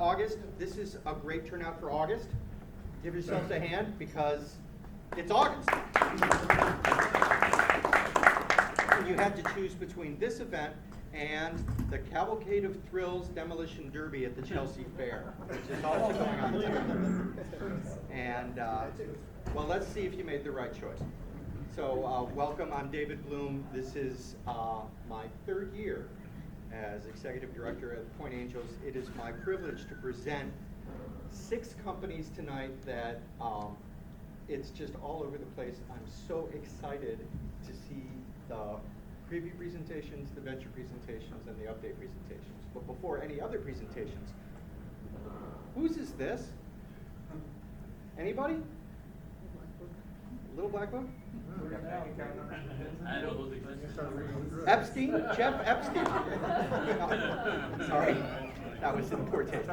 August. This is a great turnout for August. Give yourselves a hand because it's August. You had to choose between this event and the Cavalcade of Thrills Demolition Derby at the Chelsea Fair, which is also going on tonight. And, well, let's see if you made the right choice. So, welcome, I'm David Bloom. This is my third year as Executive Director at Pointe Angels. It is my privilege to present 6 companies tonight that it's just all over the place. I'm so excited to see the preview presentations, the venture presentations, and the update presentations. But before any other presentations, whose is this? Anybody? Little black book? Epstein? Jeff Epstein. Sorry, that was in poor taste.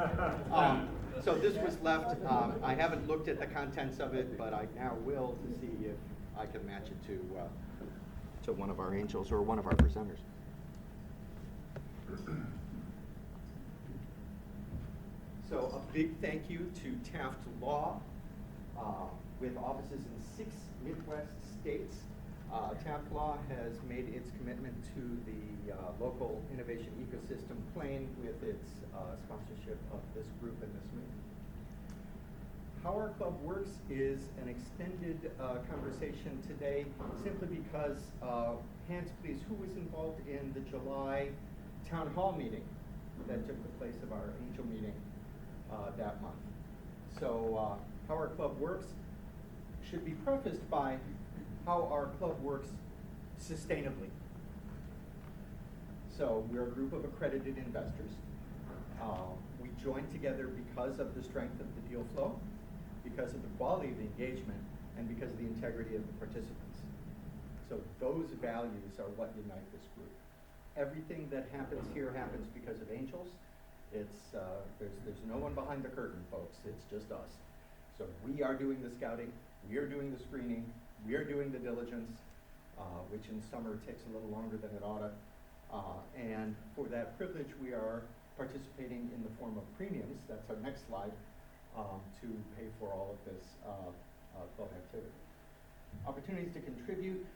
So this was left. I haven't looked at the contents of it, but I now will to see if I can match it to one of our angels or one of our presenters. So a big thank you to Taft Law, with offices in 6 Midwest states. Taft Law has made its commitment to the local innovation ecosystem plain with its sponsorship of this group and this meeting. How our club works is an extended conversation today simply because, hands please, who was involved in the July town hall meeting that took the place of our angel meeting that month? So how our club works should be prefaced by how our club works sustainably. So we're a group of accredited investors. We join together because of the strength of the deal flow, because of the quality of the engagement, and because of the integrity of the participants. So those values are what unite this group. Everything that happens here happens because of angels. It's there's no one behind the curtain, folks. It's just us. So we are doing the scouting, we are doing the screening, we are doing the diligence, which in summer takes a little longer than it oughta. And for that privilege, we are participating in the form of premiums. That's our next slide. To pay for all of this club activity. Opportunities to contribute.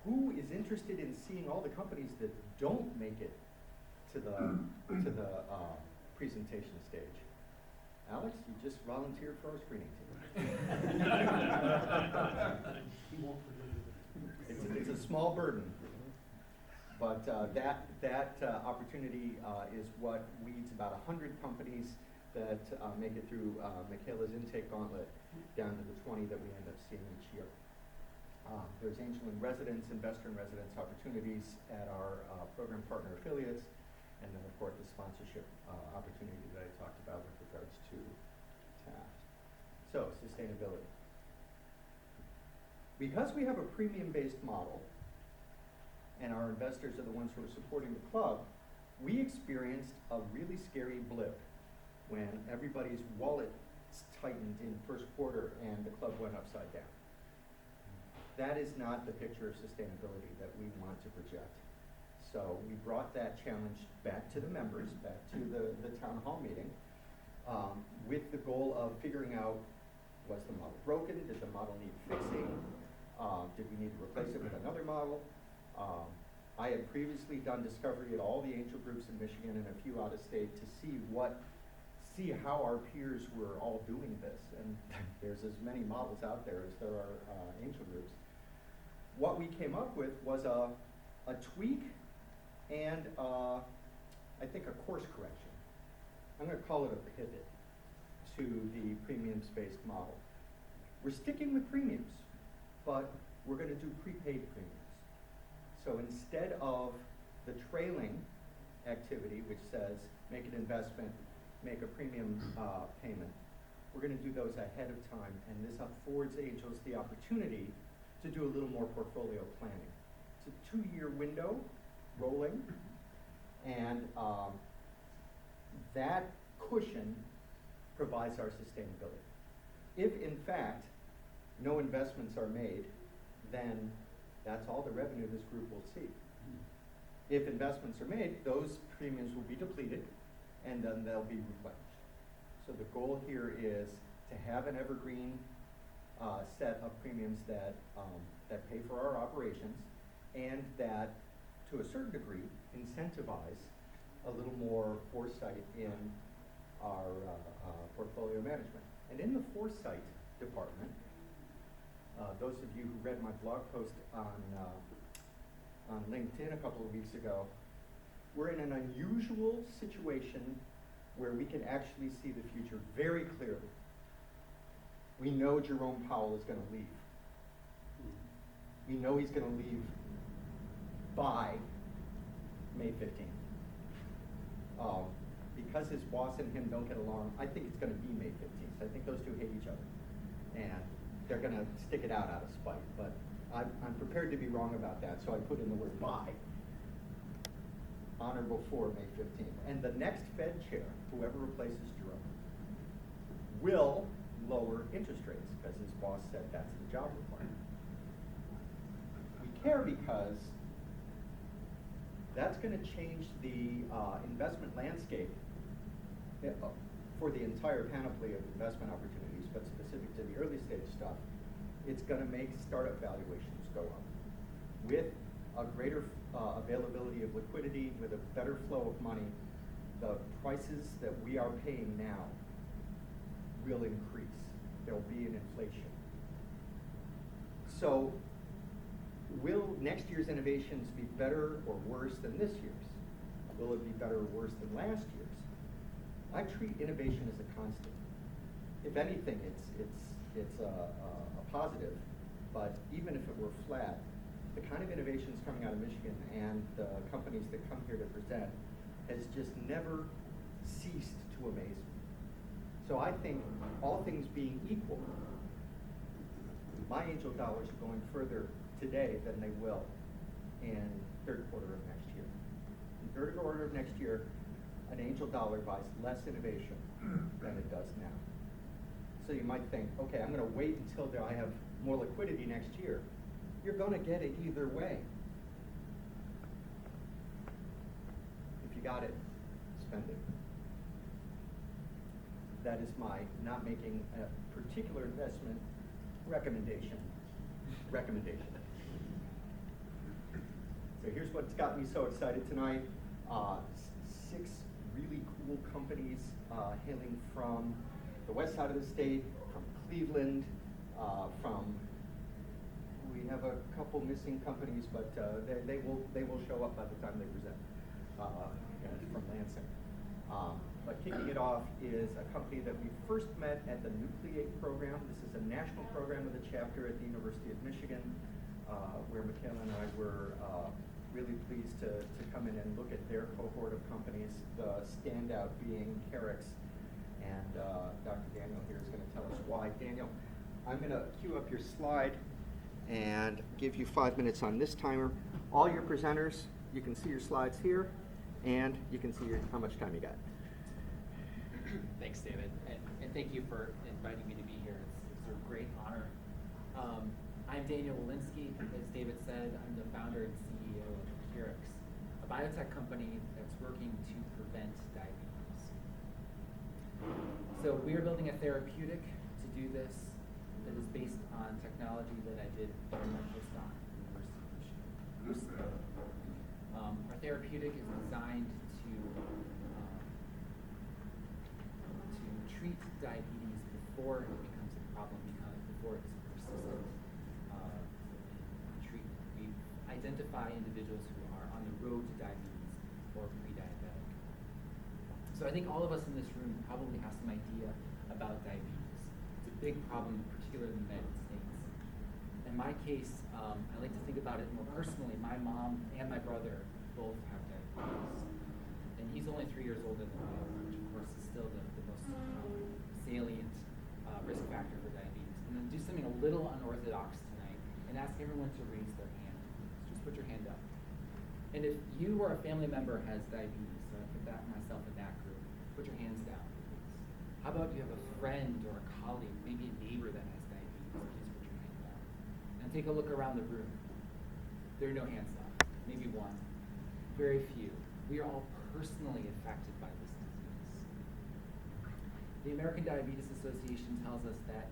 Who is interested in seeing all the companies that don't make it to the presentation stage? Alex, you just volunteered for our screening team. It's a small burden, but that opportunity is what leads about 100 companies that make it through Michaela's intake gauntlet down to the 20 that we end up seeing each year. There's angel in residence, investor in residence opportunities at our program partner affiliates, and then of course the sponsorship opportunity that I talked about with regards to Taft. So, sustainability. Because we have a premium-based model, and our investors are the ones who are supporting the club, we experienced a really scary blip when everybody's wallet tightened in first quarter and the club went upside down. That is not the picture of sustainability that we want to project. So we brought that challenge back to the members, back to the town hall meeting, with the goal of figuring out, was the model broken? Did the model need fixing? Did we need to replace it with another model? I had previously done discovery at all the angel groups in Michigan and a few out of state to see how our peers were all doing this. And there's as many models out there as there are angel groups. What we came up with was a tweak and I think a course correction. I'm going to call it a pivot to the premiums-based model. We're sticking with premiums, but we're going to do prepaid premiums. So instead of the trailing activity, which says make an investment, make a premium payment, we're going to do those ahead of time, and this affords angels the opportunity to do a little more portfolio planning. It's a 2-year window, rolling, and that cushion provides our sustainability. If in fact no investments are made, then that's all the revenue this group will see. If investments are made, those premiums will be depleted and then they'll be replenished. So the goal here is to have an evergreen set of premiums that pay for our operations, and that, to a certain degree, incentivize a little more foresight in our portfolio management. And in the foresight department, those of you who read my blog post on LinkedIn a couple of weeks ago, we're in an unusual situation where we can actually see the future very clearly. We know Jerome Powell is going to leave. We know he's going to leave by May 15th. Because his boss and him don't get along, I think it's going to be May 15th. I think those two hate each other. And they're going to stick it out of spite. But I'm prepared to be wrong about that, so I put in the word by, on or before May 15th. And the next Fed chair, whoever replaces Jerome, will lower interest rates, because his boss said that's the job requirement. We care because that's going to change the investment landscape for the entire panoply of investment opportunities, but specific to the early stage stuff. It's going to make startup valuations go up. With a greater availability of liquidity, with a better flow of money, the prices that we are paying now will increase. There will be an inflation. So, will next year's innovations be better or worse than this year's? Will it be better or worse than last year's? I treat innovation as a constant. If anything, it's a positive. But even if it were flat, the kind of innovations coming out of Michigan and the companies that come here to present has just never ceased to amaze me. So I think, all things being equal, my angel dollars are going further today than they will in third quarter of next year. In third quarter of next year, an angel dollar buys less innovation than it does now. So you might think, okay, I'm going to wait until I have more liquidity next year. You're going to get it either way. If you got it, spend it. That is my not making a particular investment recommendation. So here's what's got me so excited tonight. 6 really cool companies hailing from the west side of the state, from Cleveland, we have a couple missing companies, but they will show up by the time they present, from Lansing. But kicking it off is a company that we first met at the Nucleate program. This is a national program of the chapter at the University of Michigan, where Michaela and I were really pleased to come in and look at their cohort of companies, the standout being Keryx. And Dr. Daniel here is going to tell us why. Daniel, I'm going to cue up your slide and give you 5 minutes on this timer. All your presenters, you can see your slides here, and you can see how much time you got. Thanks, David, and thank you for inviting me to be here. It's a great honor. I'm Daniel Walensky. As David said, I'm the founder and CEO of Keryx, a biotech company that's working to prevent diabetes. So we are building a therapeutic to do this that is based on technology that I did during my postdoc at the University of Michigan. Our therapeutic is designed to treat diabetes before it becomes a problem, before it's persistent treatment. We identify individuals who are on the road to diabetes or pre-diabetic. So I think all of us in this room probably have some idea about diabetes. It's a big problem, particularly in the United States. In my case, I like to think about it more personally. My mom and my brother both have diabetes. And he's only 3 years older than I am, which of course is still the most salient risk factor for diabetes. I'm going to do something a little unorthodox tonight and ask everyone to raise their hand. Just put your hand up. And if you or a family member has diabetes, so I put myself in that group, put your hands down, please. How about you have a friend or a colleague, maybe a neighbor that has diabetes, please put your hand down. And take a look around the room. There are no hands up, maybe one. Very few. We are all personally affected by this disease. The American Diabetes Association tells us that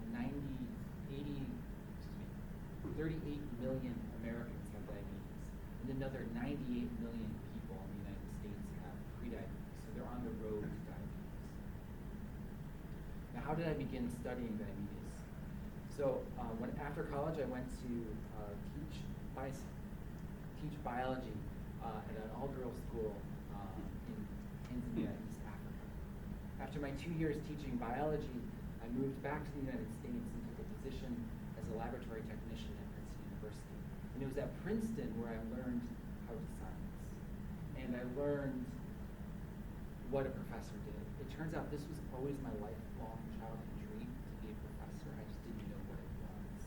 38 million Americans have diabetes, and another 98 million people in the United States have prediabetes, so they're on the road to diabetes. Now, how did I begin studying diabetes? So, after college, I went to teach biology at an all-girls school in Tanzania, East Africa. After my 2 years teaching biology, I moved back to the United States and took a position as a laboratory technician at Princeton University. And it was at Princeton where I learned how to science. And I learned what a professor did. It turns out this was always my lifelong childhood dream, to be a professor. I just didn't know what it was.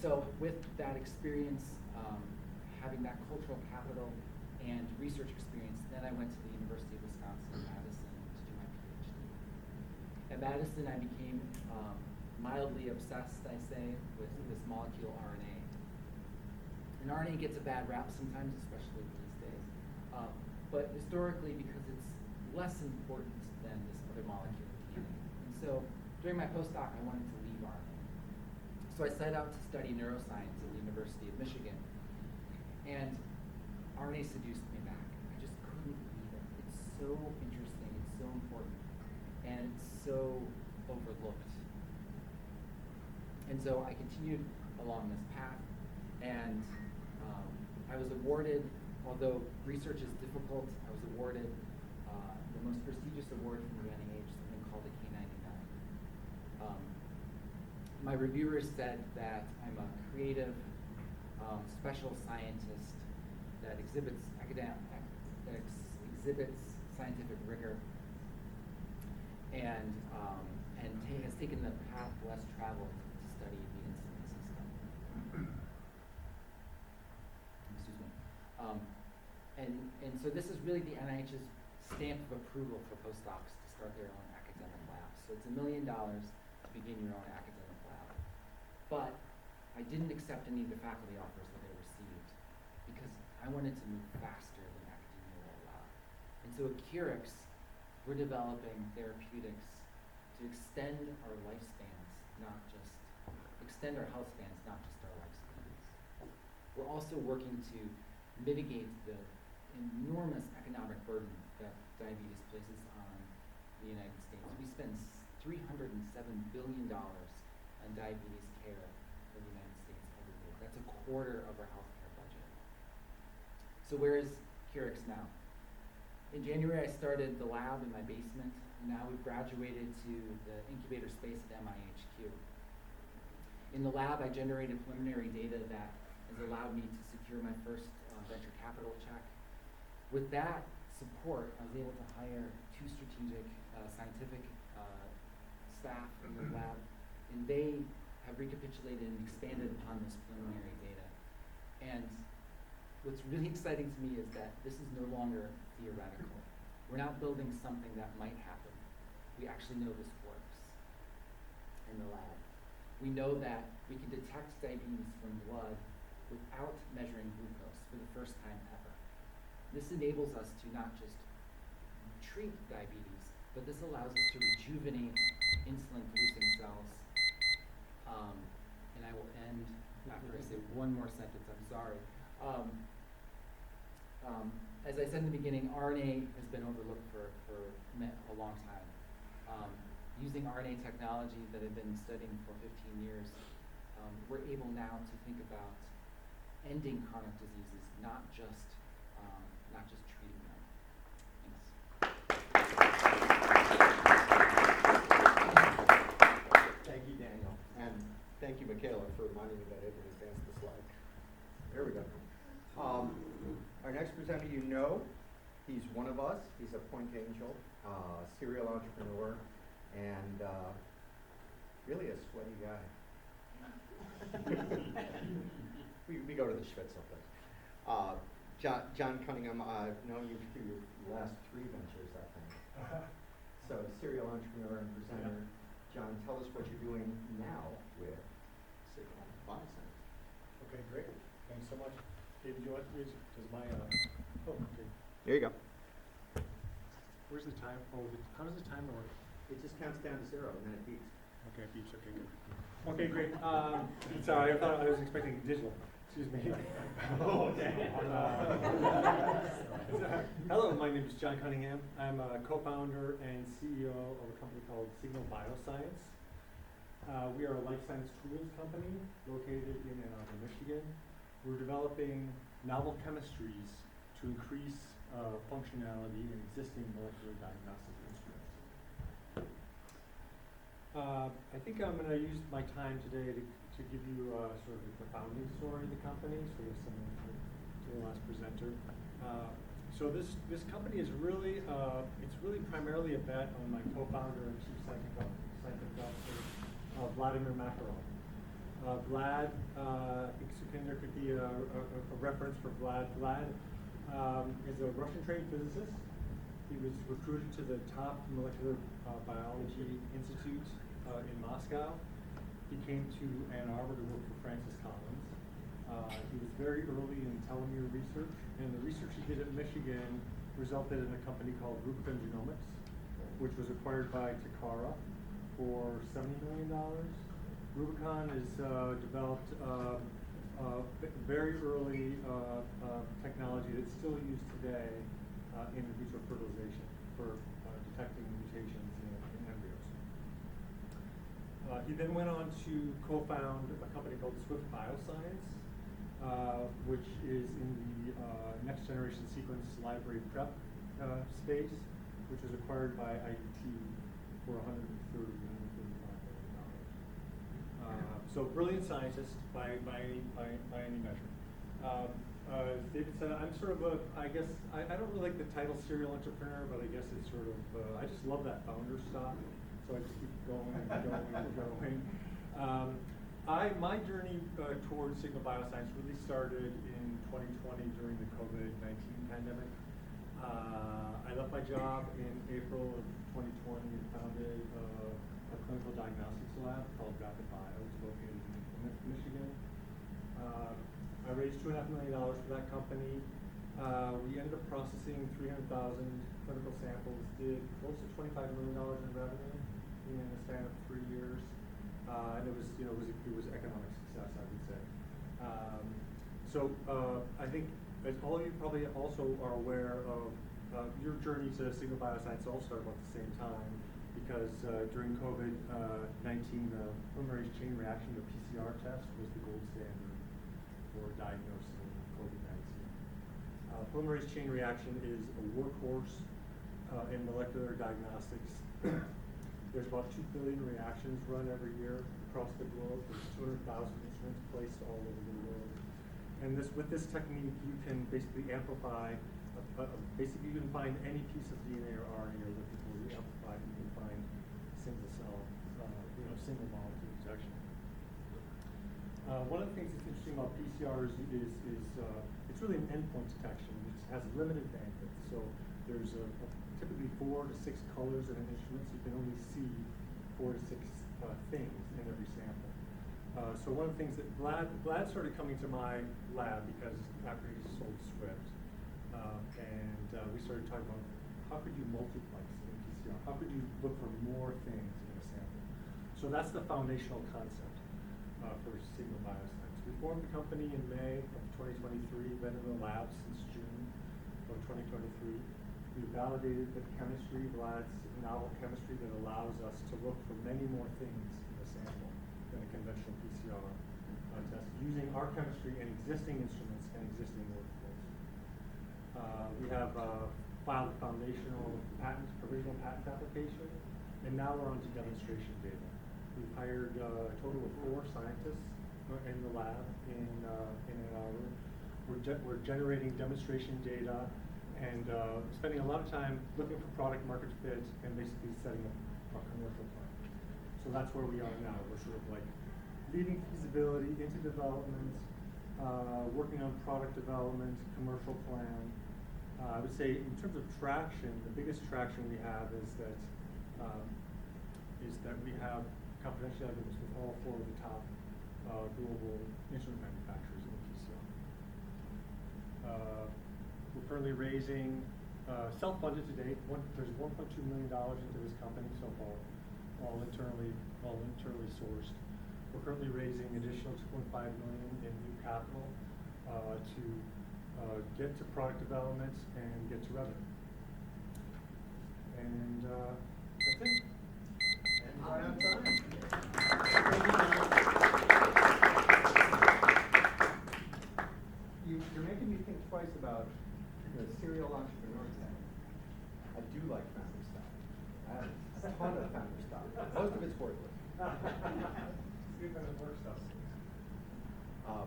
So with that experience, having that cultural capital and research experience, then I went to the University of Wisconsin-Madison to do my PhD. At Madison, I became mildly obsessed, I say, with this molecule RNA. And RNA gets a bad rap sometimes, especially these days, but historically because it's less important than this other molecule, DNA. And so during my postdoc, I wanted to leave RNA. So I set out to study neuroscience at the University of Michigan. And RNA seduced me back. I just couldn't believe it. It's so interesting, it's so important, and it's so overlooked. And so I continued along this path, and I was awarded, although research is difficult, I was awarded the most prestigious award from the NIH, something called the K99. My reviewers said that I'm a creative, special scientist that exhibits scientific rigor and has taken the path less traveled to study the insulin system. Excuse me. And so this is really the NIH's stamp of approval for postdocs to start their own academic labs. So it's $1 million to begin your own academic lab. But I didn't accept any of the faculty offers that I received because I wanted to move faster than academia will allow. And so at Keryx, we're developing therapeutics to extend our lifespans, extend our health spans, not just our lifespans. We're also working to mitigate the enormous economic burden that diabetes places on the United States. We spend $307 billion on diabetes care in the United States every year. That's a quarter of our healthcare budget. So where is Keryx now? In January, I started the lab in my basement. Now we've graduated to the incubator space at MIHQ. In the lab, I generated preliminary data that has allowed me to secure my first venture capital check. With that support, I was able to hire 2 strategic scientific staff in the lab, and they have recapitulated and expanded upon this preliminary data. And what's really exciting to me is that this is no longer theoretical. We're not building something that might happen. We actually know this works in the lab. We know that we can detect diabetes from blood without measuring glucose for the first time ever. This enables us to not just treat diabetes, but this allows us to rejuvenate insulin-producing cells. And I will end after I say one more sentence, I'm sorry. As I said in the beginning, RNA has been overlooked for a long time. Using RNA technology that I've been studying for 15 years, we're able now to think about ending chronic diseases, not just treating them. Thanks. Thank you, Daniel. And thank you, Michaela, for reminding me that I didn't advance the slide. There we go. Our next presenter, you know, he's one of us. He's a Pointe angel, serial entrepreneur, and really a sweaty guy. we go to the Schwitz someplace. John Cunningham, I've known you through your last 3 ventures, I think. So, serial entrepreneur and presenter. John, tell us what you're doing now with Bioscience. Okay, great. Thanks so much. David, do you want to use, does my, oh, okay. There you go. Where's the time? Oh, how does the timer work? It just counts down to 0 and then it beeps. Okay, beeps, okay, good. Okay, great. Sorry, I thought I was expecting digital. Excuse me. Oh, dang. Hello, my name is John Cunningham. I'm a co-founder and CEO of a company called Bioscience. We are a life science tools company located in Ann Arbor, Michigan. We're developing novel chemistries to increase functionality in existing molecular diagnostic instruments. I think I'm going to use my time today to give you sort of the founding story of the company, sort of similar to the last presenter. So this company is really, it's really primarily a bet on my co-founder and chief scientific officer, Vladimir Makarov. Vlad, Sukhinder could be a reference for Vlad. Vlad is a Russian-trained physicist. He was recruited to the top molecular biology institute in Moscow. He came to Ann Arbor to work for Francis Collins. He was very early in telomere research, and the research he did at Michigan resulted in a company called Rubicon Genomics, which was acquired by Takara for $70 million. Rubicon has developed very early technology that's still used today in vitro fertilization for detecting mutations in embryos. He then went on to co-found a company called Swift Bioscience, which is in the next generation sequence library prep space, which was acquired by IDT for $135 million. So brilliant scientist by any measure. As David said, I'm sort of I don't really like the title serial entrepreneur, but I guess it's sort of, I just love that founder stock, so I just keep going and going and going. My journey towards Bioscience really started in 2020 during the COVID-19 pandemic. I left my job in April of 2020 and founded a clinical diagnostics lab called Rapid Bio. It's located in Michigan. I raised $2.5 million for that company. We ended up processing 300,000 clinical samples, did close to $25 million in revenue in the span of 3 years. And it was, it was economic success, I would say. I think, as all of you probably also are aware of, your journey to Bioscience all started about the same time, because during COVID-19, the polymerase chain reaction, the PCR test, was the gold standard for diagnosing COVID-19. Polymerase chain reaction is a workhorse in molecular diagnostics. There's about 2 billion reactions run every year across the globe. There's 200,000 instruments placed all over the world. And with this technique, you can basically amplify, basically you can find any piece of DNA or RNA you're looking for. You amplify it, you can find single cell, single molecule detection. One of the things that's interesting about PCR is it's really an endpoint detection, which has limited bandwidth. So there's typically 4 to 6 colors in an instrument, so you can only see 4 to 6 things in every sample. So one of the things that Vlad started coming to my lab because after he sold Swift, and we started talking about how could you multiplex in PCR? How could you look for more things in a sample? So that's the foundational concept for Bioscience. We formed the company in May of 2023, been in the lab since June of 2023. We validated the chemistry, Vlad's novel chemistry that allows us to look for many more things in a sample than a conventional PCR test, using our chemistry and existing instruments and existing workflows. We have filed a foundational provisional patent application, and now we're on to demonstration data. We've hired a total of 4 scientists in the lab in Ann Arbor. We're generating demonstration data and spending a lot of time looking for product market fit and basically setting up our commercial plan. So that's where we are now. We're sort of like leading feasibility into development, working on product development, commercial plan. I would say in terms of traction, the biggest traction we have is that we have confidentiality agreements with all 4 of the top global instrument manufacturers in PCR. We're currently raising self-funded to date. There's $1.2 million into this company so far, all internally sourced. We're currently raising additional $2.5 million in new capital to get to product development and get to revenue. And that's it. And right on time. You're making me think twice about the serial entrepreneur tag. I do like founder stock. I have a ton of founder stock. Most of it's worthless.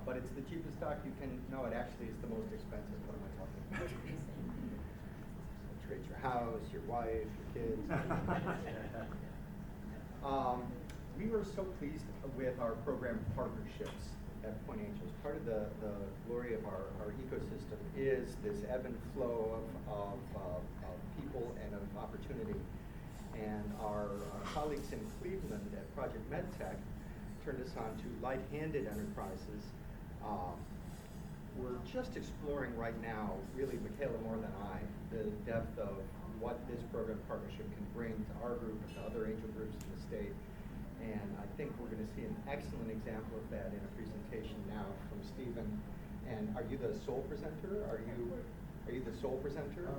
But it's the cheapest stock you can, no, it actually is the most expensive. What am I talking about? It trades your house, your wife, your kids. We were so pleased with our program partnerships at Pointe Angels. Part of the glory of our ecosystem is this ebb and flow of people and of opportunity. And our colleagues in Cleveland at Project MedTech turned us on to Lighthanded Enterprises. We're just exploring right now, really Michaela more than I, the depth of what this program partnership can bring to our group and to other angel groups in the state. And I think we're going to see an excellent example of that in a presentation now from Stephen. And are you the sole presenter? Are you the sole presenter?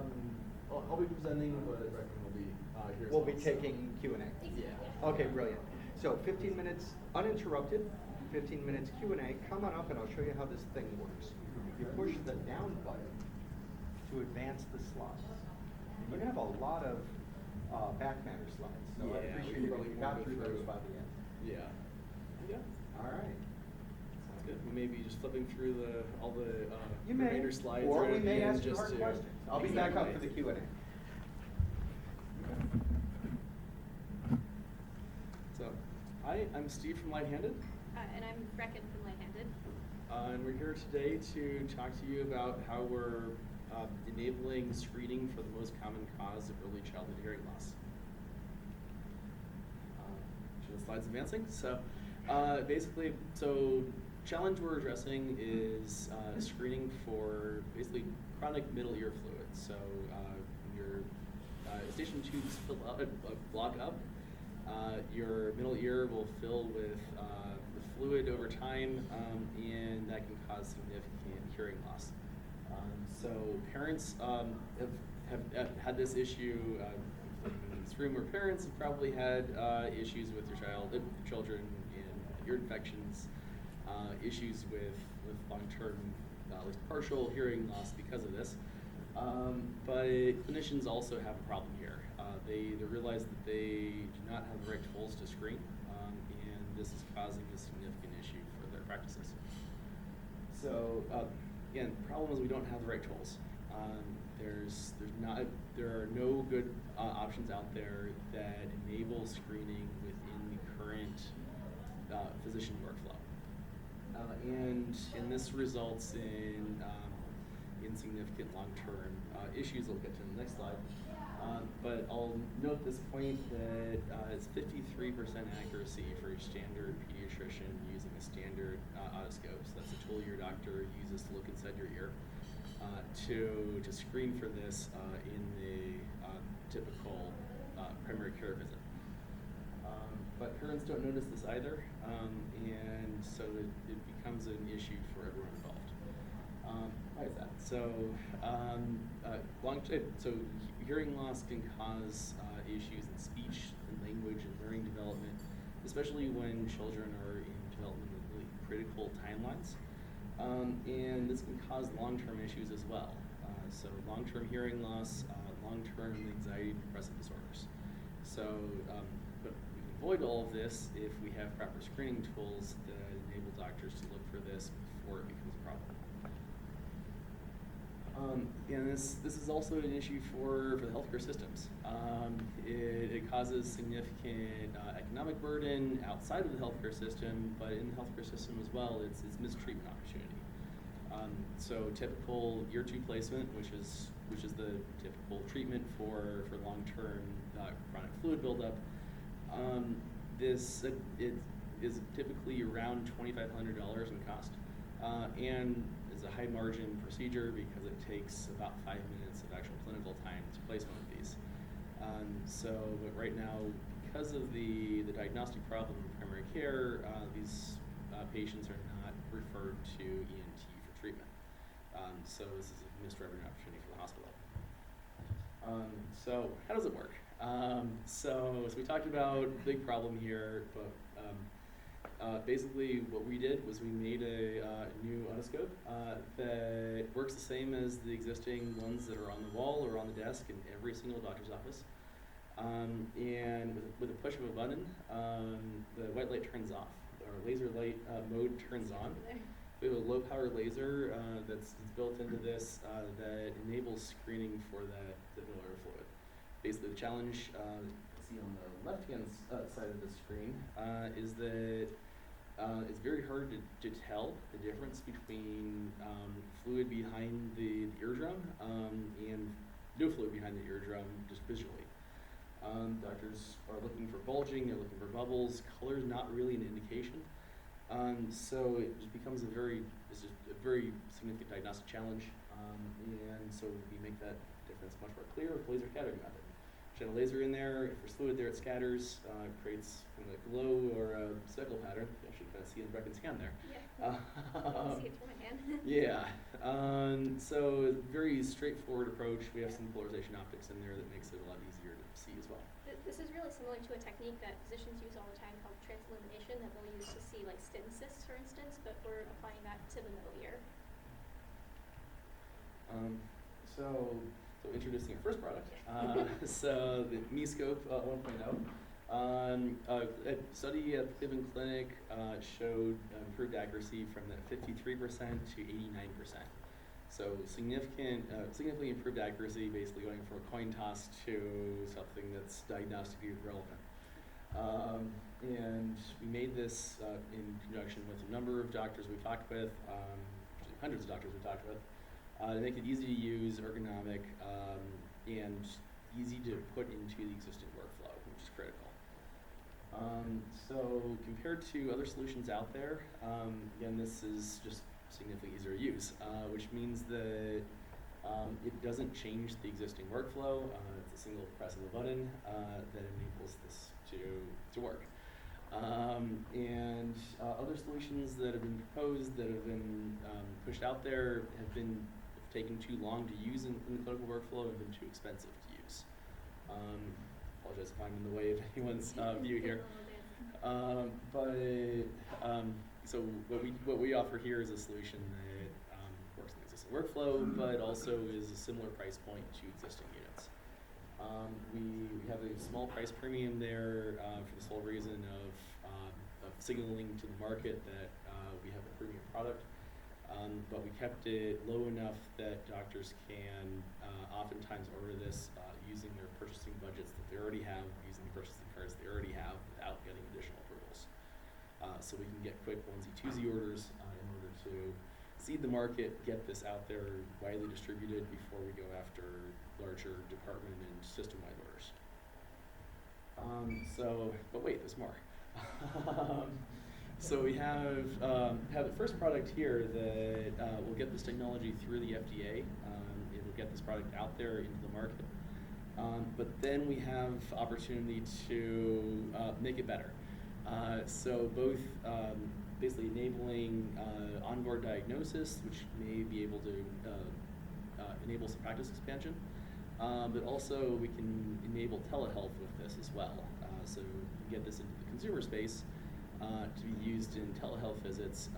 I'll be presenting, but Brecken will be here. We'll be taking Q&A. Yeah. Okay, brilliant. So 15 minutes uninterrupted, 15 minutes Q&A. Come on up and I'll show you how this thing works. You push the down button to advance the slides. You're going to have a lot of back matter slides, so I appreciate it if you got through those by the end. Yeah. Yeah. All right. Sounds good. We may be just flipping through all the You may, remainder slides. or we at may the end ask you just hard to- questions. I'll be back up for the Q&A. So, hi, I'm Steve from Lighthanded. And I'm Brecken from Lighthanded. And we're here today to talk to you about how we're enabling screening for the most common cause of early childhood hearing loss. Should the slides advancing? So basically, challenge we're addressing is screening for basically chronic middle ear fluid. So your station tubes block up. Your middle ear will fill with fluid over time, and that can cause significant hearing loss. So parents have had this issue. In this room, where parents have probably had issues with your children in ear infections, issues with long-term, at least partial hearing loss because of this. But clinicians also have a problem here. They realize that they do not have the right tools to screen, and this is causing a significant issue for their practices. So again, the problem is we don't have the right tools. There are no good options out there that enable screening within the current physician workflow, and this results in significant long-term issues. We'll get to in the next slide. But I'll note at this point that it's 53% accuracy for a standard pediatrician using a standard otoscope. So that's a tool your doctor uses to look inside your ear to screen for this in the typical primary care visit. But parents don't notice this either, and so it becomes an issue for everyone involved. Why is that? So, hearing loss can cause issues in speech and language and learning development, especially when children are in developmentally critical timelines. And this can cause long-term issues as well. So long-term hearing loss, long-term anxiety, depressive disorders. So, but we can avoid all of this if we have proper screening tools that enable doctors to look for this before it becomes a problem. And this is also an issue for the healthcare systems. It causes significant economic burden outside of the healthcare system, but in the healthcare system as well, it's mistreatment opportunity. So typical ear tube placement, which is the typical treatment for long-term chronic fluid buildup. It is typically around $2,500 in cost, and is is a high margin procedure because it takes about 5 minutes of actual clinical time to place one of these. But right now, because of the diagnostic problem in primary care, these patients are not referred to ENT for treatment. So this is a missed revenue opportunity for the hospital. So how does it work? So we talked about big problem here, but basically what we did was we made a new otoscope that works the same as the existing ones that are on the wall or on the desk in every single doctor's office. And with a push of a button, the white light turns off, or laser light mode turns on. We have a low power laser that's built into this that enables screening for the biliary fluid. Basically, the challenge see on the left-hand side of the screen is that it's very hard to tell the difference between fluid behind the eardrum and no fluid behind the eardrum just visually. Doctors are looking for bulging, they're looking for bubbles. Color is not really an indication. So it just becomes a very significant diagnostic challenge. And so we make that difference much more clear with laser scattering method. Shine a laser in there, if there's fluid there, it scatters, creates kind of a glow or a speckle pattern. You actually kind of see in the Brecken scan there. Yeah. See it through my hand. Yeah. So very straightforward approach. We have some polarization optics in there that makes it a lot easier to see as well. This is really similar to a technique that physicians use all the time called transillumination that they'll use to see like stent cysts, for instance, but we're applying that to the middle ear. So introducing our first product. So the MeScope 1.0. A study at the Cleveland Clinic showed improved accuracy from the 53% to 89%. So significantly improved accuracy, basically going from a coin toss to something that's diagnostically relevant. And we made this in conjunction with a number of doctors we talked with, hundreds of doctors we talked with, to make it easy to use, ergonomic, and easy to put into the existing workflow, which is critical. So compared to other solutions out there, again, this is just significantly easier to use, which means that it doesn't change the existing workflow. It's a single press of a button that enables this to work. And other solutions that have been proposed, that have been pushed out there, have taken too long to use in the clinical workflow and been too expensive to use. Apologize if I'm in the way of anyone's view here. So what we offer here is a solution that works in the existing workflow, but also is a similar price point to existing units. We have a small price premium there for the sole reason of signaling to the market that we have a premium product, but we kept it low enough that doctors can oftentimes order this using their purchasing budgets that they already have, using the purchasing cards they already have without getting additional approvals. So we can get quick onesie-twosie orders in order to seed the market, get this out there widely distributed before we go after larger department and system-wide orders. But wait, there's more. So we have the first product here that will get this technology through the FDA. It will get this product out there into the market. But then we have opportunity to make it better. So both basically enabling onboard diagnosis, which may be able to enable some practice expansion, but also we can enable telehealth with this as well. So we get this into the consumer space to be used in telehealth visits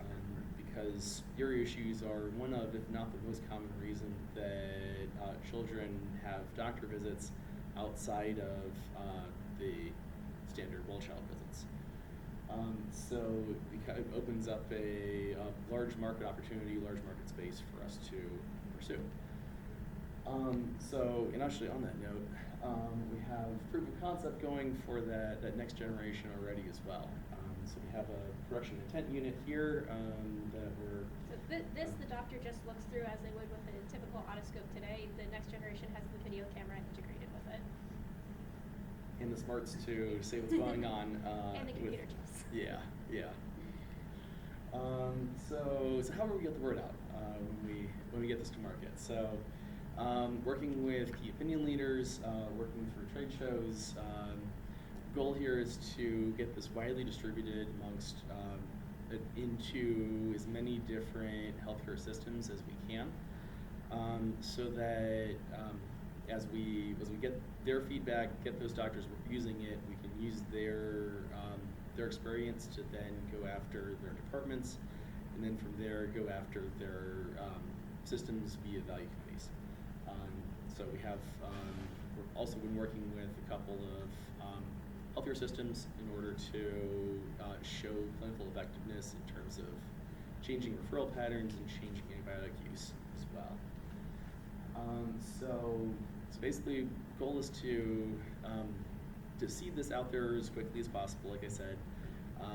because ear issues are one of, if not the most common reason that children have doctor visits outside of the standard well-child visits. So it opens up a large market opportunity, large market space for us to pursue. And actually on that note, we have proof of concept going for that next generation already as well. So we have a production intent unit here that we're... So this the doctor just looks through as they would with a typical otoscope today. The next generation has the video camera integrated with it. And the smarts to say what's going on. And the computer chips. Yeah. So how do we get the word out when we get this to market? So working with key opinion leaders, working through trade shows. Goal here is to get this widely distributed amongst into as many different healthcare systems as we can, so that as we get their feedback, get those doctors using it, we can use their experience to then go after their departments, and then from there go after their systems via value committees. So we have we've also been working with a couple of healthcare systems in order to show clinical effectiveness in terms of changing referral patterns and changing antibiotic use as well. So basically, goal is to seed this out there as quickly as possible. Like I said,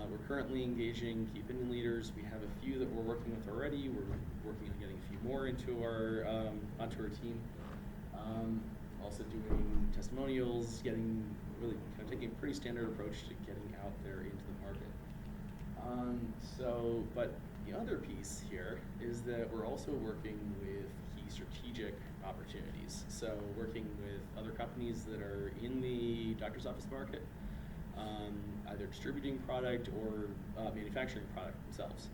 we're currently engaging key opinion leaders. We have a few that we're working with already. We're working on getting a few more into onto our team. Also doing testimonials, really kind of taking a pretty standard approach to getting out there into the market. But the other piece here is that we're also working with key strategic opportunities. So working with other companies that are in the doctor's office market, either distributing product or manufacturing product themselves.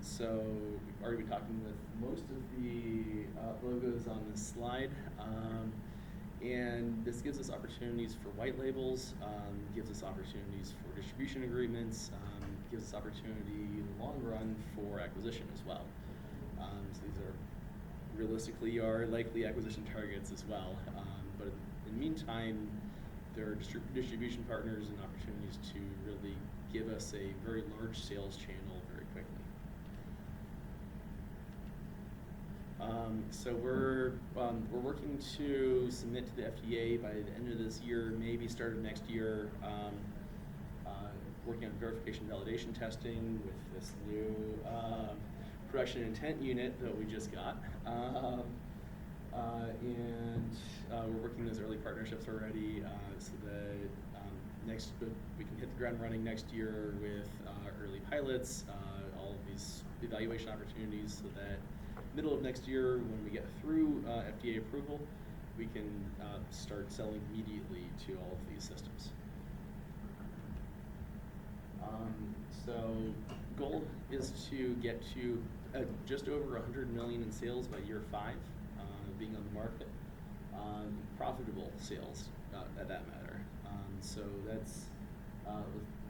So we've already been talking with most of the logos on this slide. And this gives us opportunities for white labels, gives us opportunities for distribution agreements, gives us opportunity in the long run for acquisition as well. So these are realistically are likely acquisition targets as well. But in the meantime, there are distribution partners and opportunities to really give us a very large sales channel very quickly. So we're working to submit to the FDA by the end of this year, maybe start of next year. Working on verification validation testing with this new production intent unit that we just got. And we're working those early partnerships already, so that we can hit the ground running next year with early pilots, all of these evaluation opportunities, so that middle of next year, when we get through FDA approval, we can start selling immediately to all of these systems. So goal is to get to just over 100 million in sales by year 5, being on the market, profitable sales at that matter. So that's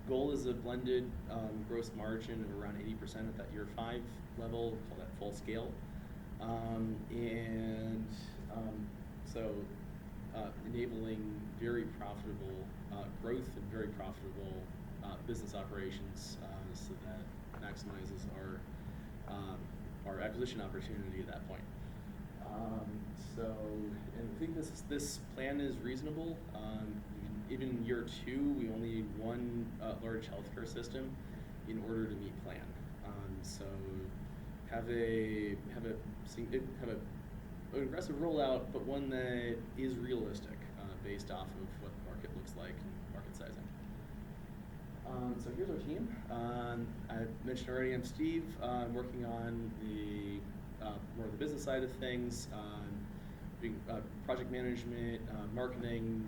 goal is a blended gross margin of around 80% at that year 5 level, call that full scale. Enabling very profitable growth and very profitable business operations, so that maximizes our acquisition opportunity at that point. And I think this plan is reasonable. Even in year 2, we only need one large healthcare system in order to meet plan. So have an aggressive rollout, but one that is realistic based off of what the market looks like and market sizing. So here's our team. I mentioned already, I'm Steve. I'm working on the more of the business side of things, doing project management, marketing,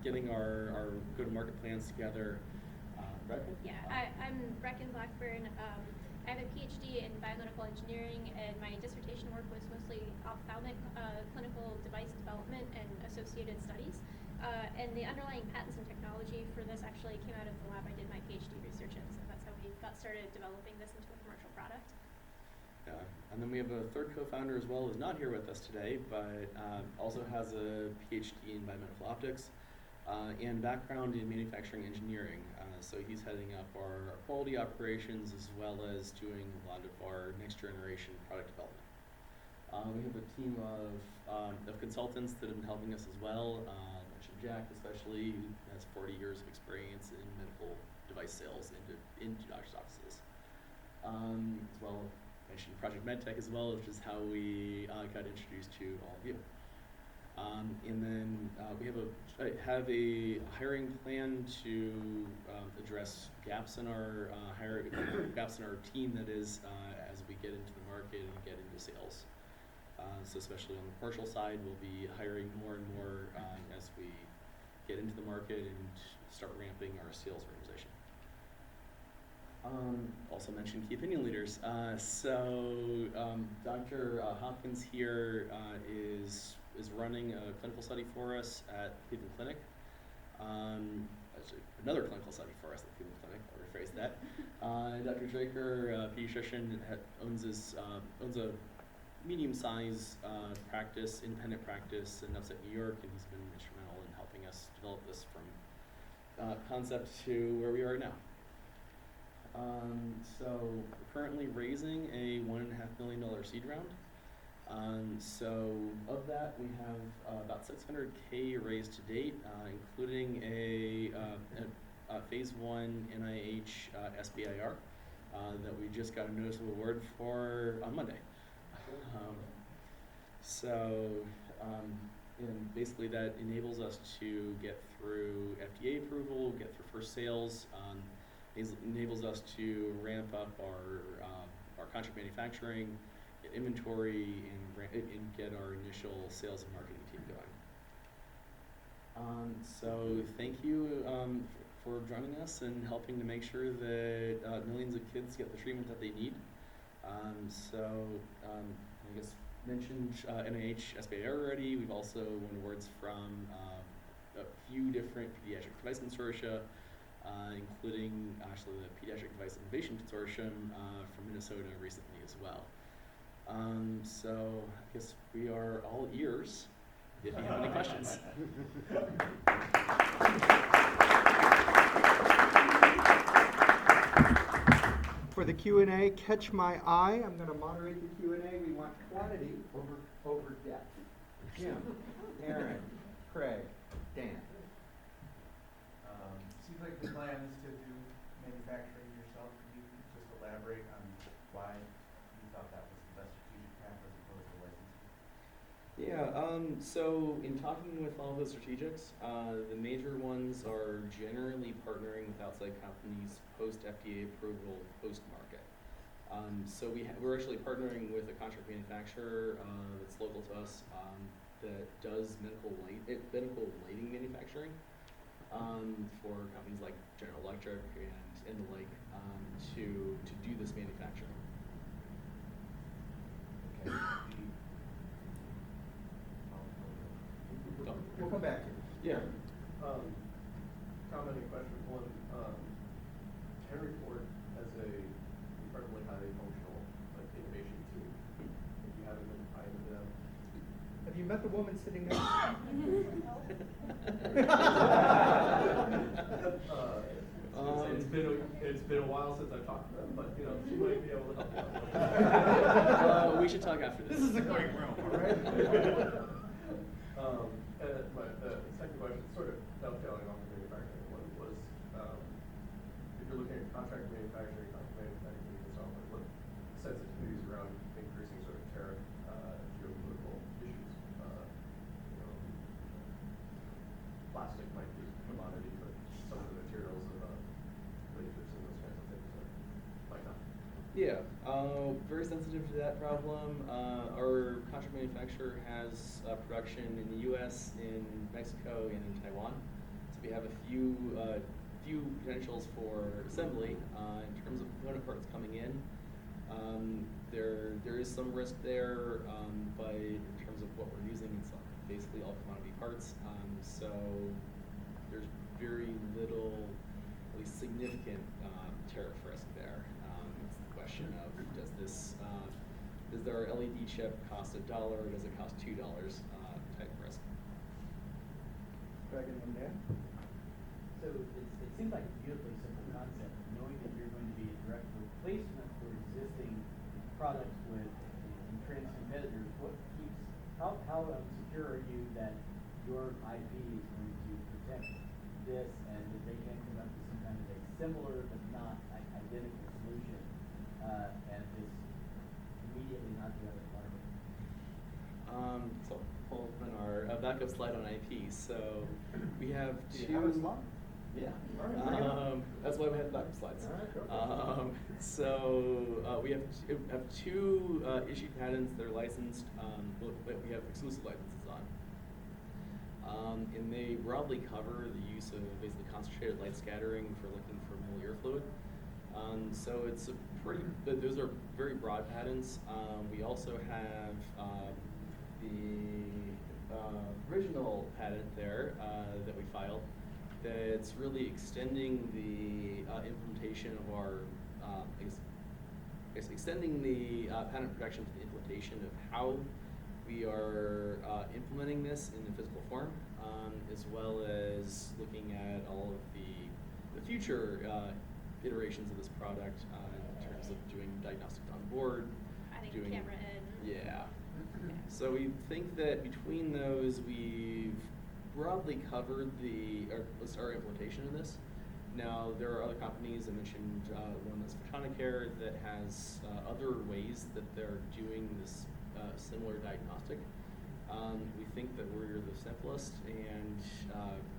getting our go-to-market plans together. Brecken? Yeah, I'm Brecken Blackburn. I have a PhD in biomedical engineering, and my dissertation work was mostly ophthalmic clinical device development and associated studies. And the underlying patents and technology for this actually came out of the lab I did my PhD research in, so that's how we got started developing this into a commercial product. Yeah, and then we have a third co-founder as well, who's not here with us today, but also has a PhD in biomedical optics and background in manufacturing engineering. So he's heading up our quality operations as well as doing a lot of our next generation product development. We have a team of consultants that have been helping us as well. I mentioned Jack especially, who has 40 years of experience in medical device sales into doctors' offices. As well, I mentioned Project MedTech as well, which is how we got introduced to all of you. And then we have a hiring plan to address gaps in our gaps in our team. That is, as we get into the market and get into sales. So especially on the commercial side, we'll be hiring more and more as we get into the market and start ramping our sales organization. Also mentioned key opinion leaders. Dr. Hopkins here is running a clinical study for us at Cleveland Clinic. Actually, another clinical study for us at Cleveland Clinic. I'll rephrase that. Dr. Draker, pediatrician, owns a medium-sized practice, independent practice in upstate New York, and he's been instrumental in helping us develop this from concept to where we are now. So we're currently raising a $1.5 million seed round. So of that, we have about $600K raised to date, including a phase 1 NIH SBIR that we just got a notice of award for on Monday. And basically that enables us to get through FDA approval, get through first sales, enables us to ramp up our contract manufacturing, get inventory, and get our initial sales and marketing team going. So thank you for joining us and helping to make sure that millions of kids get the treatment that they need. I guess mentioned NIH SBIR already. We've also won awards from a few different pediatric device consortia, including actually the Pediatric Device Innovation Consortium from Minnesota recently as well. So I guess we are all ears if you have any questions. For the Q&A, catch my eye. I'm going to moderate the Q&A. We want quantity over depth. Jim, Aaron, Craig, Dan. Seems like the plan is to do manufacturing yourself. Can you just elaborate on why you thought that was the best strategic path as opposed to licensing? Yeah, so in talking with all the strategics, the major ones are generally partnering with outside companies post FDA approval, post market. So we're actually partnering with a contract manufacturer that's local to us that does medical lighting manufacturing for companies like General Electric and the like to do this manufacturing. Okay. We'll come back to you. Yeah. Commenting question one. Henry Ford has a incredibly highly functional innovation team. If you haven't been kind to them. Have you met the woman sitting next It's been a while since I've talked to them, but she might be able to help you out. We should talk after this. This is a great room, all right? And the second question, sort of dovetailing off the manufacturing one, was if you're looking at contract manufacturing and software, what sensitivities around increasing sort of tariff geopolitical issues? Plastic might be a commodity, but some of the materials of lasers and those kinds of things might not. Yeah, very sensitive to that problem. Our contract manufacturer has production in the U.S., in Mexico, and in Taiwan. So we have a few potentials for assembly in terms of component parts coming in. There is some risk there, but in terms of what we're using, it's basically all commodity parts. So there's very little, at least significant tariff risk there. It's the question of does our LED chip cost $1 or does it cost $2 type risk? Craig and then Dan. So it seems like a beautifully simple concept, knowing that you're going to be a direct replacement for existing products with entrenched competitors. How secure are you that your IP is going to protect this and that they can come up with some kind of a similar but not identical solution and just immediately not the other market? So we'll open our back backup slide on IP. So we have Do two. you have a slide? Yeah. All right, bring it on. That's why we had backup slides. All right, go for it. So we have two issued patents that are licensed. That we have exclusive licenses on. And they broadly cover the use of basically concentrated light scattering for looking for middle ear fluid. So it's a pretty, those are very broad patents. We also have the original patent there that we filed that's really extending the implementation of our, extending the patent protection to the implementation of how we are implementing this in the physical form, as well as looking at all of the future iterations of this product in terms of doing diagnostics on board, Adding doing camera in. Yeah. So we think that between those, we've broadly covered our implementation of this. Now, there are other companies, I mentioned one that's Photonicare, that has other ways that they're doing this similar diagnostic. We think that we're the simplest and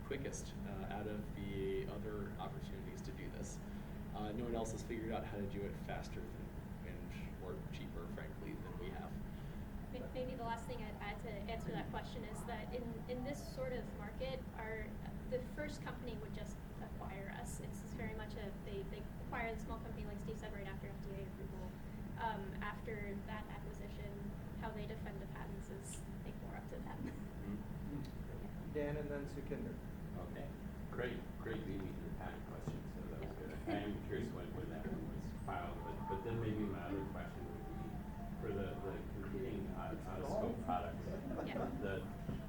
quickest out of the other opportunities to do this. No one else has figured out how to do it faster and more cheaper, frankly, than we have. Maybe the last thing I'd add to answer that question is that in this sort of market, the first company would just acquire us. It's very much they acquire the small company, like Steve said, right after FDA approval. After that acquisition, how they defend the patents is, I think, more up to them. Dan and then Sukhinder. Okay, great beating your patent question, so that was good. I am curious when that one was filed, but then maybe my other question would be for the competing out-of-scope products. Yeah.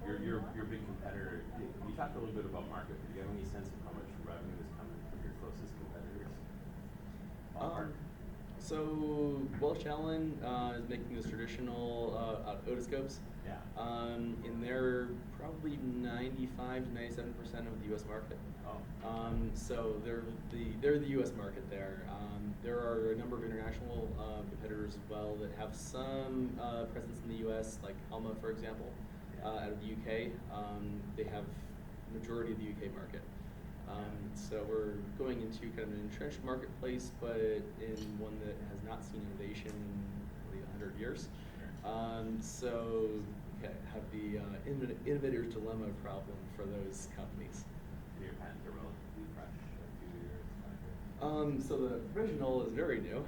Your big competitor. You talked a little bit about market, but do you have any sense of how much revenue is coming from your closest competitors? So Welch Allen is making those traditional otoscopes. Yeah. And they're probably 95 to 97% of the U.S. market. Oh. So they're the U.S. market there. There are a number of international competitors as well that have some presence in the U.S., like Alma, for example, out of the U.K. They have the majority of the U.K. market. So we're going into kind of an entrenched marketplace, but in one that has not seen innovation in 100 years. So have the innovator's dilemma problem for those companies. And your patents are relatively fresh, a few years, 5 years. So the original is very new,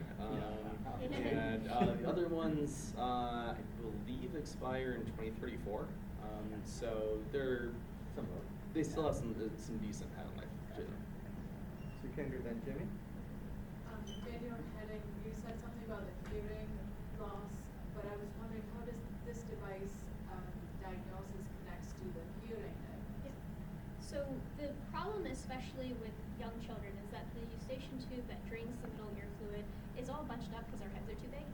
and the other ones I believe expire in 2034. So they still have some decent patent life to them. Sukhinder, then Jimmy. Daniel Henning, you said something about the hearing loss, but I was wondering how does this device diagnosis connects to the hearing then? Yeah. So the problem, especially with young children, is that the eustachian tube that drains the middle ear fluid is all bunched up because our heads are too big,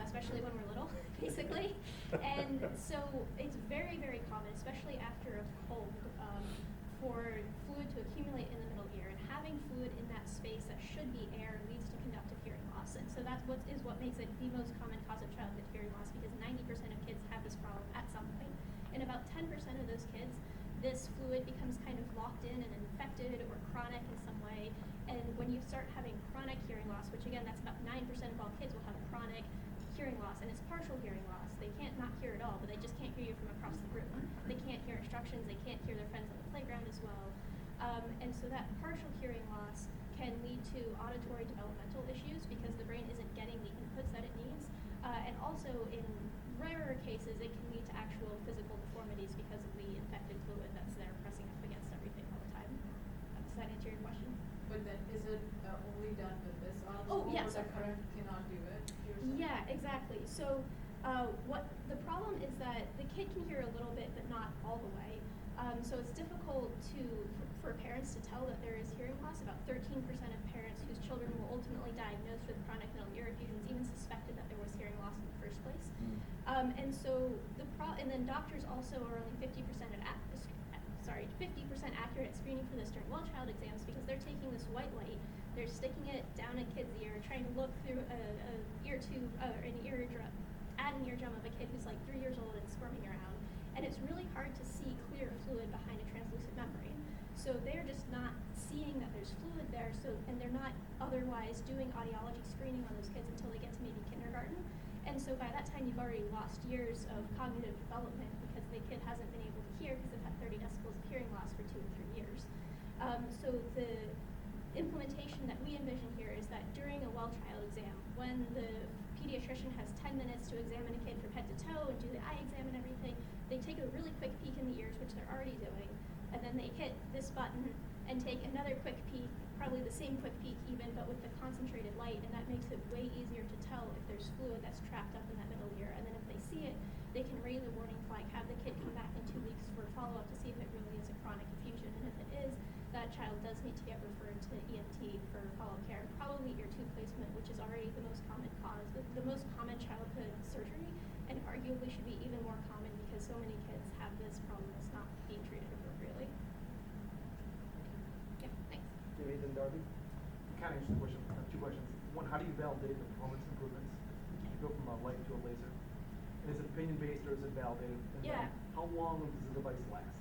especially when we're little, basically. And so it's very, very common, especially after a cold, for fluid to accumulate in the middle ear. And having fluid in that space that should be air leads to conductive hearing loss. And so that's what makes it the most common cause of childhood hearing loss, because 90% of kids have this problem at some point. And about 10% of those kids, this fluid becomes kind of locked in and infected or chronic in some way. And when you start having chronic hearing loss, which again, that's about 9% of all kids will have chronic hearing loss, and it's partial hearing loss. They can't not hear at all, but they just can't hear you from across the room. They can't hear instructions, they can't hear their friends on the playground as well. And so that partial hearing loss can lead to auditory developmental issues because the brain isn't getting the inputs that it needs. And also in rarer cases, it can lead to actual physical deformities because of the infected fluid that's there pressing up against everything all the time. Does that answer your question? But then is it only done with this Oh, yeah, or so- the current cannot do it? You're saying? Yeah, exactly. So what the problem is that the kid can hear a little bit, but not all the way. So it's difficult for parents to tell that there is hearing loss. About 13% of parents whose children were ultimately diagnosed with chronic middle ear effusions even suspected that there was hearing loss in the first place. And so and then doctors also are only 50% accurate at screening for this during well-child exams because they're taking this white light, they're sticking it down a kid's ear, trying to look through an eardrum of a kid who's like 3 years old and squirming around. and it's really hard to see clear fluid behind a translucent membrane. So they're just not seeing that there's fluid there, and they're not otherwise doing audiology screening on those kids until they get to maybe kindergarten. And so by that time, you've already lost years of cognitive development because the kid hasn't been able to hear because they've had 30 decibels of hearing loss for 2 or 3 years. So the implementation that we envision here is that during a well child exam, when the pediatrician has 10 minutes to examine a kid from head to toe and do the eye exam and everything, they take a really quick peek in the ears, which they're already doing, and then they hit this button and take another quick peek, probably the same quick peek even, but with the concentrated light, and that makes it way easier to tell if there's fluid that's trapped up in that middle ear. And then if they see it, they can raise a warning flag, have the kid come back in 2 weeks for follow-up to see if it really is a chronic effusion, and if it is, that child does need to get referred to ENT for follow-up care, probably ear tube placement, which is already the most common cause, the most common childhood surgery, and arguably should be even more common because so many kids have this problem that's not being treated appropriately. Yeah, thanks. Jimmy, then Darby? Kind of interesting question. I have 2 questions. One, how do you validate the performance improvements? You go from a light to a laser. And is it opinion-based or is it validated? And Yeah. then how long does the device last?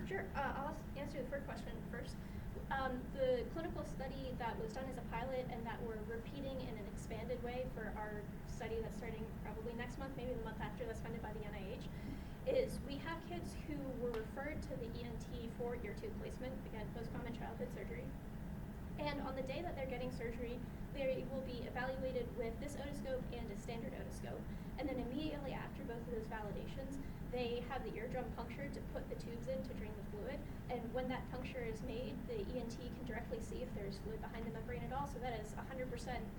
Sure. I'll answer the first question first. The clinical study that was done as a pilot and that we're repeating in an expanded way for our study that's starting probably next month, maybe the month after, that's funded by the NIH, is we have kids who were referred to the ENT for ear tube placement, again, most common childhood surgery. And on the day that they're getting surgery, they will be evaluated with this otoscope and a standard otoscope. And then immediately after both of those validations, they have the eardrum punctured to put the tubes in to drain the fluid. And when that puncture is made, the ENT can directly see if there's fluid behind the membrane at all. So that is 100%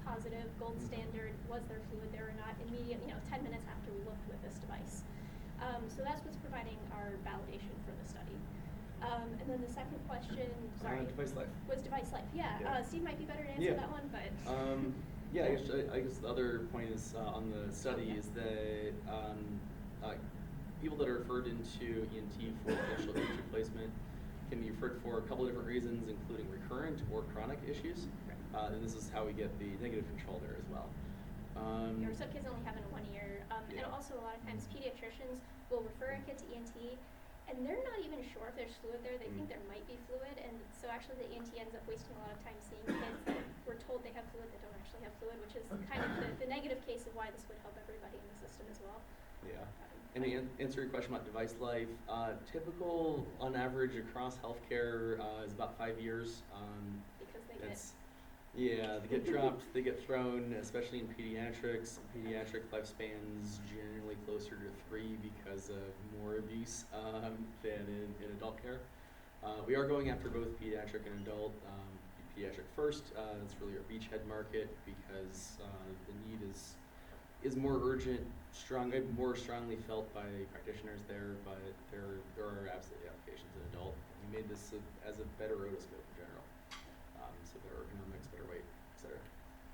positive, gold standard. Was there fluid there or not? Immediately, 10 minutes after we looked with this device. So that's what's providing our validation for the study. And then the second question, sorry. Device life. Was device life. Yeah, Yeah. Steve might be better to answer that one, but. Yeah, I guess the other point is on the study is that people that are referred into ENT for potential ear tube placement can be referred for a couple of different reasons, including recurrent or chronic issues. And this is how we get the negative control there as well. Or some kids only have it in 1 ear. And also a lot of times pediatricians will refer a kid to ENT and they're not even sure if there's fluid there. They think there might be fluid, and so actually the ENT ends up wasting a lot of time seeing kids that we're told they have fluid that don't actually have fluid, which is kind of the negative case of why this would help everybody in the system as well. Yeah. And to answer your question about device life, typical on average across healthcare is about 5 years. Because they get dropped, they get thrown, especially in pediatrics. Pediatric lifespans generally closer to 3 because of more abuse than in adult care. We are going after both pediatric and adult. Pediatric first, that's really our beachhead market because the need is more urgent, more strongly felt by practitioners there, but there are absolutely applications in adult. We made this as a better otoscope in general. So better ergonomics, better weight, etc.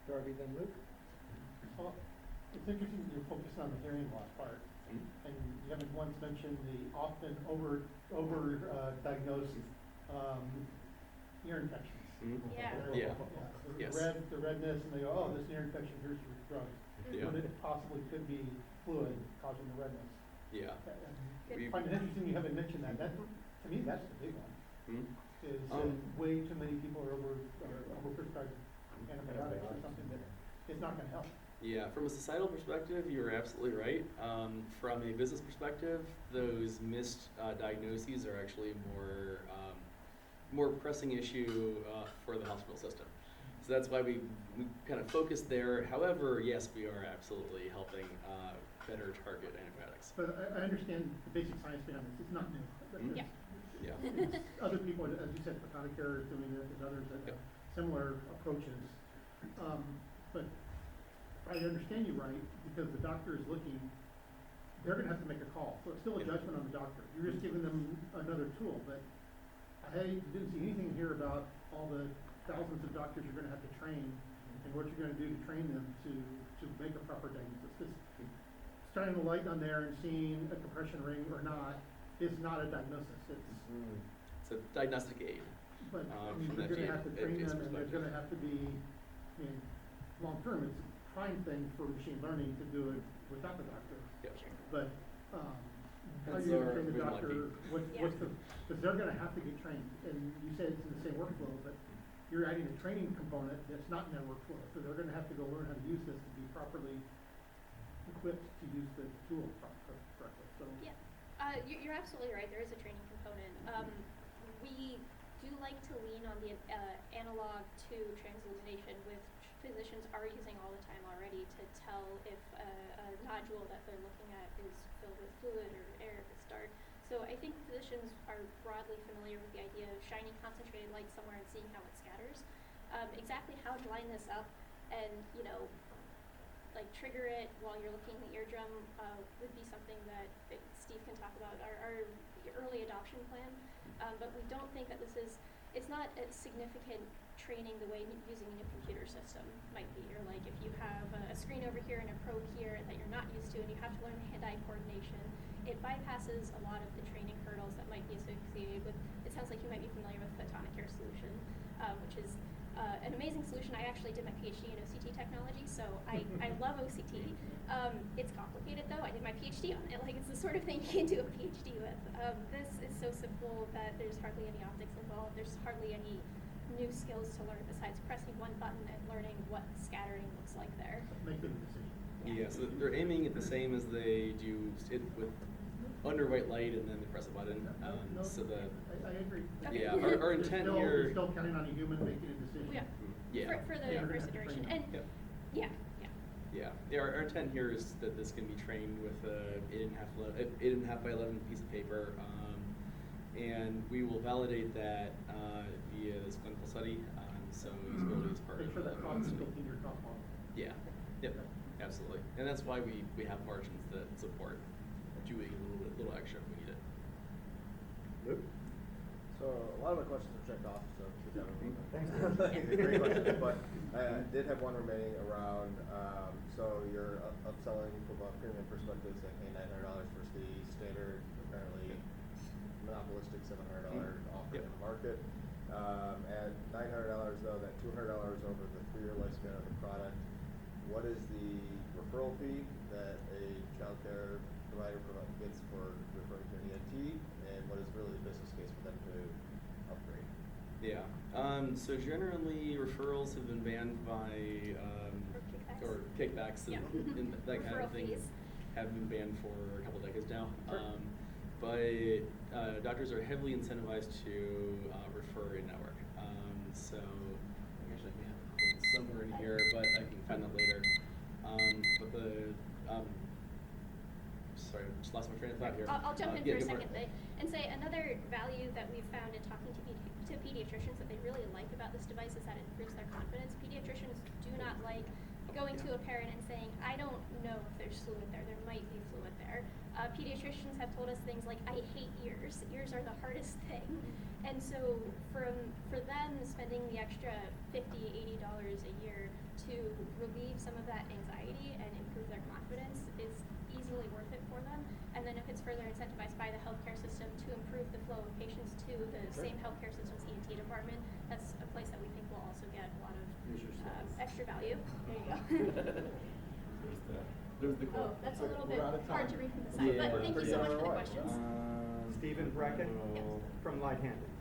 Darby, then Luke? Well, it's interesting you're focused on the hearing loss part, and you haven't once mentioned the often over diagnosed ear infections. Yeah. Yes. The redness, and they go, oh, this ear infection, here's your drug. Yeah. When it possibly could be fluid causing the redness. Yeah. I find it interesting you haven't mentioned that. To me, that's the big one. Is way too many people are overprescribed antibiotics or something that is not going to help. Yeah, from a societal perspective, you're absolutely right. From a business perspective, those missed diagnoses are actually more pressing issue for the hospital system. So that's why we kind of focus there. However, yes, we are absolutely helping better target antibiotics. But I understand the basic science behind this. It's not new. Yeah. Yeah. Other people, as you said, Photonicare is doing it, there's others that have similar approaches. But I understand you right, because the doctor is looking, they're going to have to make a call. So it's still a judgment on the doctor. You're just giving them another tool. But I didn't see anything here about all the thousands of doctors you're going to have to train and what you're going to do to train them to make a proper diagnosis. Because starting a light on there and seeing a compression ring or not is not a diagnosis. It's a diagnostic aid. But from you're going to have to train FDA's them, and they're perspective. going to have to be, long term, it's a prime thing for machine learning to do it without the doctor. Yep. But how That's you our train the vision doctor, Yeah. what's the, because they're gonna have to get trained, and you said it's in the same workflow, but you're adding a training component that's not in their workflow, so they're gonna have to go learn how to use this to be properly equipped to use the tool correctly, so. Yeah, you're absolutely right. There is a training component. We do like to lean on the analog to transillumination, which physicians are using all the time already to tell if a nodule that they're looking at is filled with fluid or air, if it's dark. So I think physicians are broadly familiar with the idea of shining concentrated light somewhere and seeing how it scatters. Exactly how to line this up and, like trigger it while you're looking at the eardrum would be something that Steve can talk about, our early adoption plan. But we don't think that it's not a significant training the way using a computer system might be. Or like if you have a screen over here and a probe here that you're not used to and you have to learn hand-eye coordination, it bypasses a lot of the training hurdles that might be associated with, it sounds like you might be familiar with photonic hair solution, which is an amazing solution. I actually did my PhD in OCT technology, so I love OCT. It's complicated though. I did my PhD on it. Like it's the sort of thing you can do a PhD with. This is so simple that there's hardly any optics involved. There's hardly any new skills to learn besides pressing one button and learning what scattering looks like there. Make the decision. Yeah, so they're aiming at the same as they do it with under white light, and then they press a button. No, So the I agree. yeah, our intent You're here. still counting on a human making a decision. Yeah. Yeah. For the Yeah. first iteration. And Yep. yeah. Yeah, our intent here is that this can be trained with a 8.5 by 11 piece of paper, and we will validate that via this clinical study. So usability is part Make of sure that the cost is study. built in your cost model. Yeah, yep, absolutely, and that's why we have margins that support doing a little extra if we need it. Luke? So a lot of my questions are checked off, so good job. Thanks. Great questions, but I did have one remaining around, so you're upselling from a premium perspective, saying, hey, $900 versus the standard, apparently monopolistic $700 offering in the market. At $900 though, that $200 over the 3-year lifespan of the product, what is the referral fee that a child care provider gets for referring to an ENT, and what is really the business case for them to upgrade? Yeah. So generally, referrals have been banned by Or kickbacks. kickbacks and, Yeah. and that kind Referral of thing fees. have been banned for a couple decades now. Sure. But doctors are heavily incentivized to refer in network. So actually, I have it somewhere in here, but I can find that later. But the sorry, just lost my train of thought here. I'll jump in Yeah, for a go second and say another value that we've found in talking to pediatricians that they really like about this device is that it improves their confidence. Pediatricians do not like going to a parent and saying, I don't know if there's fluid there. There might be fluid there. Pediatricians have told us things like, I hate ears. Ears are the hardest thing. And so for them, spending the extra $50, $80 a year to relieve some of that anxiety and improve their confidence is easily worth it for them. And then if it's further incentivized by the healthcare system to improve the flow of patients to the same healthcare system's ENT department, that's a place that we think will also get a lot of extra value. There you go. There's the Oh, that's a little bit We're out of hard time. to read from the side, but thank you so much for the questions. Stephen Brecken Yes. from Lighthanded.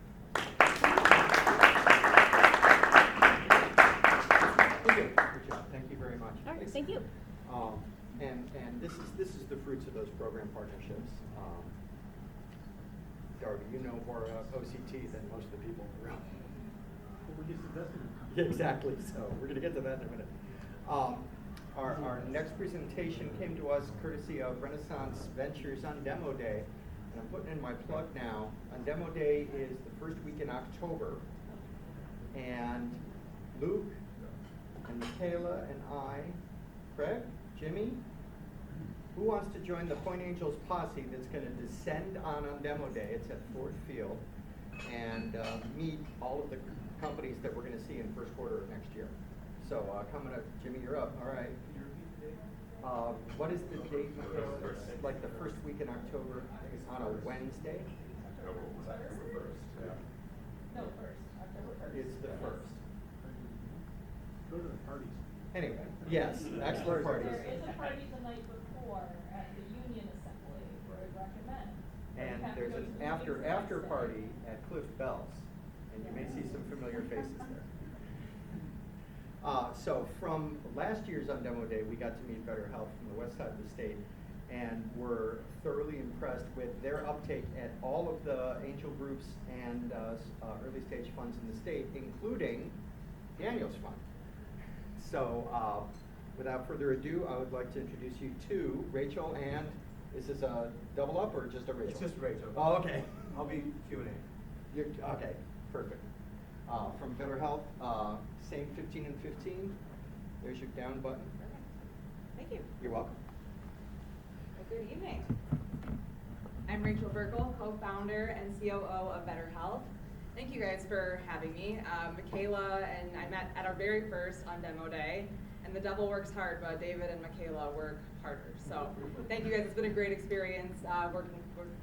Good job. Thank you very much. All right, thank you. And this is the fruits of those program partnerships. Darby, you know more about OCT than most of the people in the room. Well, we just invested in it. Yeah, exactly. So we're going to get to that in a minute. Our next presentation came to us courtesy of Renaissance Ventures on Demo Day. And I'm putting in my plug now. On Demo Day is the first week in October. And Luke and Michaela and I, Craig, Jimmy, who wants to join the Point Angels posse that's going to descend on Demo Day? It's at Ford Field. And meet all of the companies that we're going to see in first quarter of next year. So coming up, Jimmy, you're up. All right. Can you repeat the date? What is the date? It's like the first week in October on a Wednesday. October 1st. Yeah. No, October 1st. It's the first. Go to the parties. Anyway, yes, excellent parties. There is a party the night before at the Union Assembly. would recommend. But you And have to there's go an to the after meetings party at Cliff Bell's, and you may see some familiar faces there. So from last year's on demo day, we got to meet Better Health from the west side of the state, and were thoroughly impressed with their uptake at all of the angel groups and early stage funds in the state, including Daniel's fund. So without further ado, I would like to introduce you to Rachel and, is this a double up or just a Rachel? It's just Rachel. Oh, okay. I'll be Q&A. Okay, perfect. From Better Health, same 15 and 15. There's your down button. Thank you. You're welcome. Well, good evening. I'm Rachel Burkle, co-founder and COO of Better Health. Thank you guys for having me. Michaela and I met at our very first on demo day, and the devil works hard, but David and Michaela work harder. So thank you guys. It's been a great experience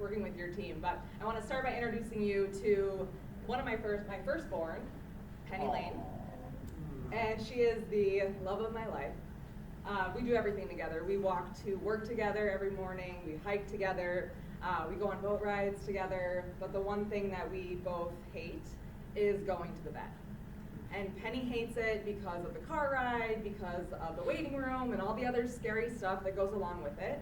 working with your team. But I want to start by introducing you to one of my firstborn, Penny Lane. And she is the love of my life. We do everything together. We walk to work together every morning. We hike together. We go on boat rides together. But the one thing that we both hate is going to the vet. And Penny hates it because of the car ride, because of the waiting room, and all the other scary stuff that goes along with it.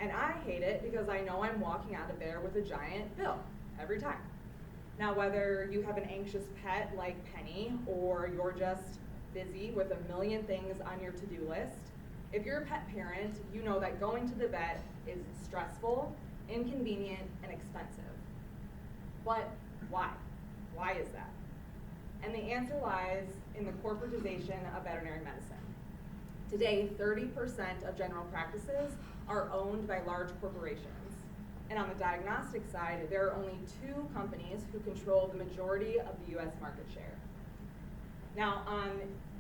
And I hate it because I know I'm walking out of there with a giant bill every time. Now, whether you have an anxious pet like Penny, or you're just busy with a million things on your to-do list, if you're a pet parent, you know that going to the vet is stressful, inconvenient, and expensive. But why? Why is that? And the answer lies in the corporatization of veterinary medicine. Today, 30% of general practices are owned by large corporations. And on the diagnostic side, there are only 2 companies who control the majority of the US market share. Now,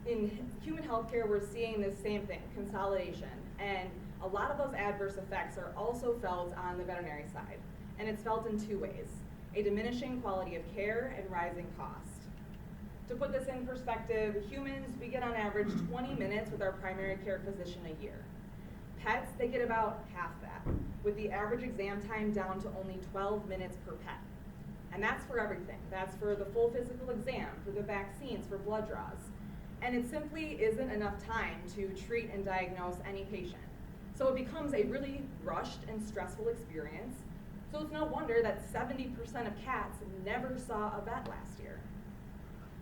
in human healthcare, we're seeing the same thing, consolidation. And a lot of those adverse effects are also felt on the veterinary side. And it's felt in 2 ways: a diminishing quality of care and rising cost. To put this in perspective, humans, we get on average 20 minutes with our primary care physician a year. Pets, they get about half that, with the average exam time down to only 12 minutes per pet. And that's for everything. That's for the full physical exam, for the vaccines, for blood draws. And it simply isn't enough time to treat and diagnose any patient. So it becomes a really rushed and stressful experience. So it's no wonder that 70% of cats never saw a vet last year.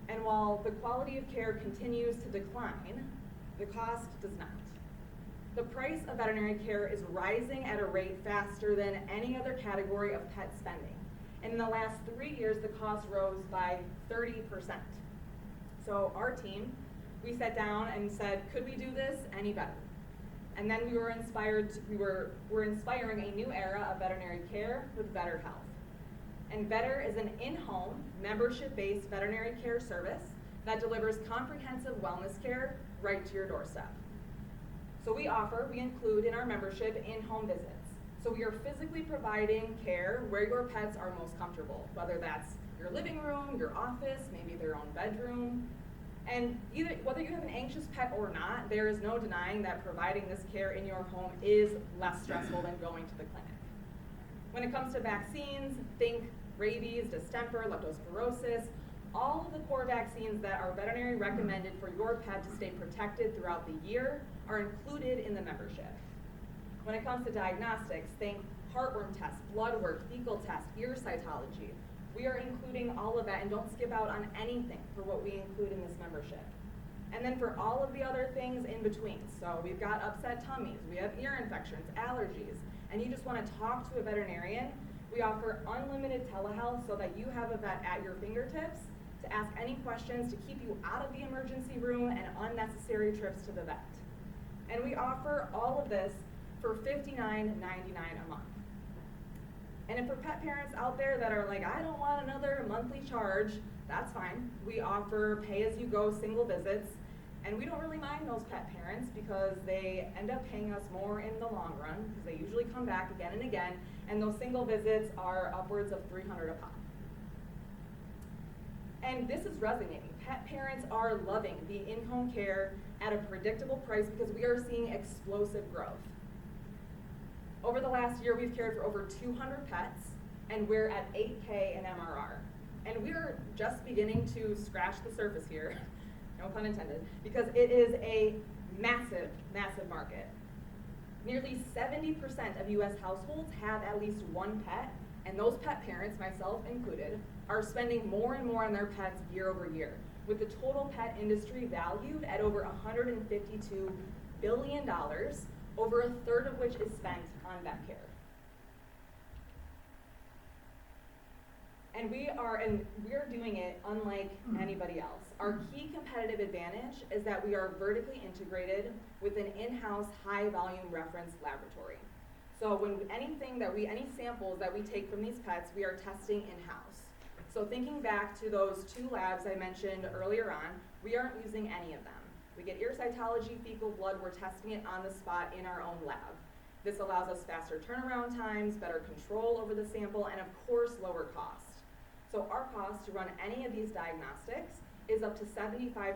And while the quality of care continues to decline, the cost does not. The price of veterinary care is rising at a rate faster than any other category of pet spending. And in the last 3 years, the cost rose by 30%. So our team, we sat down and said, could we do this any better? And then we were inspiring a new era of veterinary care with Better Health. And Vetr is an in-home, membership-based veterinary care service that delivers comprehensive wellness care right to your doorstep. So we include in our membership in-home visits. So we are physically providing care where your pets are most comfortable, whether that's your living room, your office, maybe their own bedroom. And whether you have an anxious pet or not, there is no denying that providing this care in your home is less stressful than going to the clinic. When it comes to vaccines, think rabies, distemper, leptospirosis, all of the core vaccines that are veterinary recommended for your pet to stay protected throughout the year are included in the membership. When it comes to diagnostics, think heartworm tests, blood work, fecal tests, ear cytology. We are including all of that, and don't skip out on anything for what we include in this membership. And then for all of the other things in between, so we've got upset tummies, we have ear infections, allergies, and you just want to talk to a veterinarian, we offer unlimited telehealth so that you have a vet at your fingertips to ask any questions to keep you out of the emergency room and unnecessary trips to the vet. And we offer all of this for $59.99 a month. And if for pet parents out there that are like, I don't want another monthly charge, that's fine. We offer pay-as-you-go single visits, and we don't really mind those pet parents because they end up paying us more in the long run because they usually come back again and again, and those single visits are upwards of $300 a pop. And this is resonating. Pet parents are loving the in-home care at a predictable price because we are seeing explosive growth. over the last year, we've cared for over 200 pets, and we're at 8K in MRR. And we're just beginning to scratch the surface here, no pun intended, because it is a massive, massive market. Nearly 70% of US households have at least one pet, and those pet parents, myself included, are spending more and more on their pets year over year, with the total pet industry valued at over $152 billion, over a third of which is spent on vet care. And we're doing it unlike anybody else. Our key competitive advantage is that we are vertically integrated with an in-house high volume reference laboratory. So any samples that we take from these pets, we are testing in-house. So thinking back to those 2 labs I mentioned earlier on, we aren't using any of them. We get ear cytology, fecal blood, we're testing it on the spot in our own lab. This allows us faster turnaround times, better control over the sample, and of course, lower cost. So our cost to run any of these diagnostics is up to 75%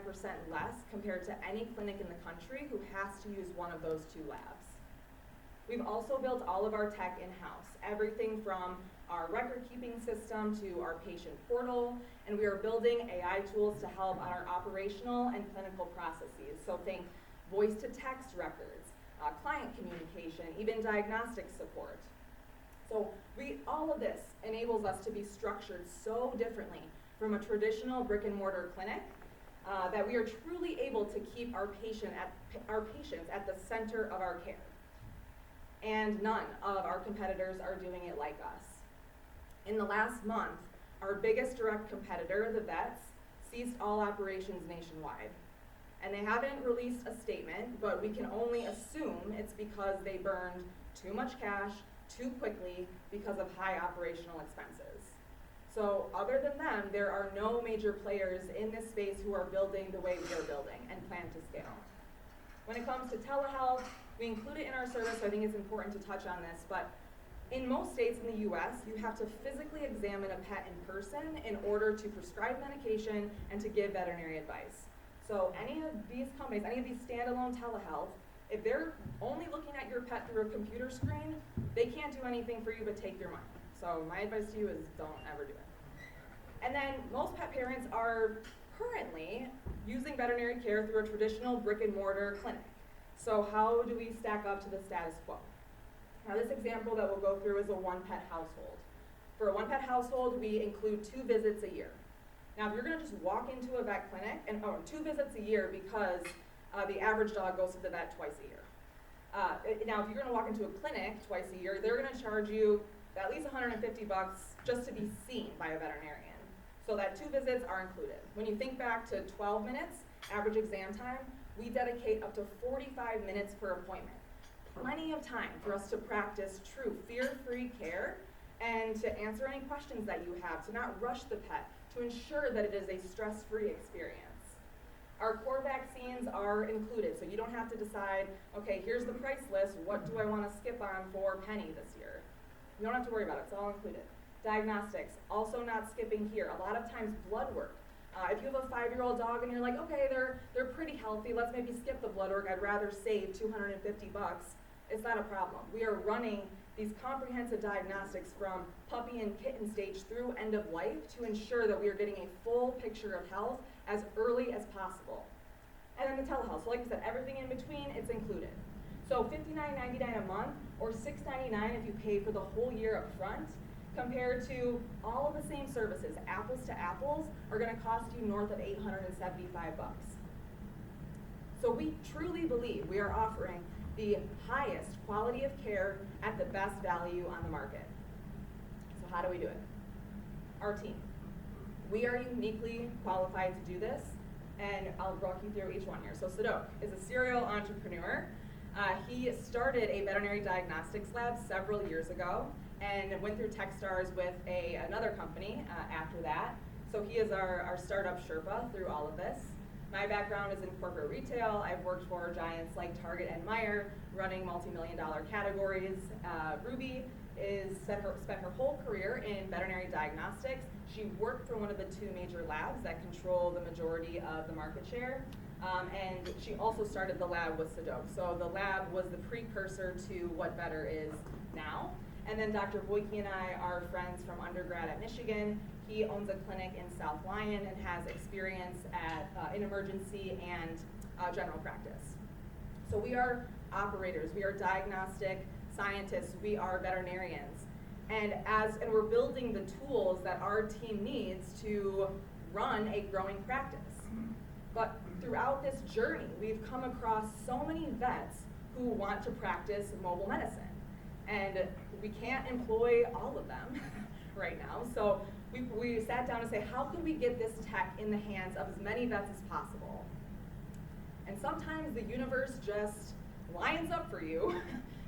less compared to any clinic in the country who has to use one of those 2 labs. We've also built all of our tech in-house, everything from our record-keeping system to our patient portal, and we are building AI tools to help on our operational and clinical processes. So think voice-to-text records, client communication, even diagnostic support. So all of this enables us to be structured so differently from a traditional brick-and-mortar clinic that we are truly able to keep our patients at the center of our care. And none of our competitors are doing it like us. In the last month, our biggest direct competitor, the vets, ceased all operations nationwide. And they haven't released a statement, but we can only assume it's because they burned too much cash too quickly because of high operational expenses. So other than them, there are no major players in this space who are building the way we are building and plan to scale. When it comes to telehealth, we include it in our service, so I think it's important to touch on this, but in most states in the US, you have to physically examine a pet in person in order to prescribe medication and to give veterinary advice. So any of these companies, any of these standalone telehealth, if they're only looking at your pet through a computer screen, they can't do anything for you but take your money. So my advice to you is don't ever do it. And then most pet parents are currently using veterinary care through a traditional brick and mortar clinic. So how do we stack up to the status quo? Now this example that we'll go through is a 1-pet household. For a 1-pet household, we include 2 visits a year. Now if you're gonna just walk into a vet clinic, and 2 visits a year because the average dog goes to the vet twice a year. Now if you're gonna walk into a clinic twice a year, they're gonna charge you at least $150 just to be seen by a veterinarian. So that 2 visits are included. When you think back to 12 minutes, average exam time, we dedicate up to 45 minutes per appointment. Plenty of time for us to practice true fear-free care and to answer any questions that you have, to not rush the pet, to ensure that it is a stress-free experience. Our core vaccines are included, so you don't have to decide, okay, here's the price list, what do I want to skip on for Penny this year? You don't have to worry about it, it's all included. Diagnostics, also not skipping here. A lot of times blood work. If you have a 5-year-old dog and you're like, okay, they're pretty healthy, let's maybe skip the blood work, I'd rather save $250, it's not a problem. We are running these comprehensive diagnostics from puppy and kitten stage through end of life to ensure that we are getting a full picture of health as early as possible. And then the telehealth, so like I said, everything in between, it's included. So $59.99 a month or $6.99 if you pay for the whole year up front, compared to all of the same services, apples to apples, are gonna cost you north of $875. So we truly believe we are offering the highest quality of care at the best value on the market. So how do we do it? Our team. We are uniquely qualified to do this, and I'll walk you through each one here. So Sadok is a serial entrepreneur. He started a veterinary diagnostics lab several years ago and went through Techstars with another company after that. So he is our startup Sherpa through all of this. My background is in corporate retail. I've worked for giants like Target and Meijer, running multi-million-dollar categories. Ruby spent her whole career in veterinary diagnostics. She worked for one of the 2 major labs that control the majority of the market share. And she also started the lab with Sadok. So the lab was the precursor to what Vetr is now. And then Dr. Boyke and I are friends from undergrad at Michigan. He owns a clinic in South Lyon and has experience in emergency and general practice. So we are operators, we are diagnostic scientists, we are veterinarians. And we're building the tools that our team needs to run a growing practice. But throughout this journey, we've come across so many vets who want to practice mobile medicine. And we can't employ all of them right now. So we sat down and say, how can we get this tech in the hands of as many vets as possible? And sometimes the universe just lines up for you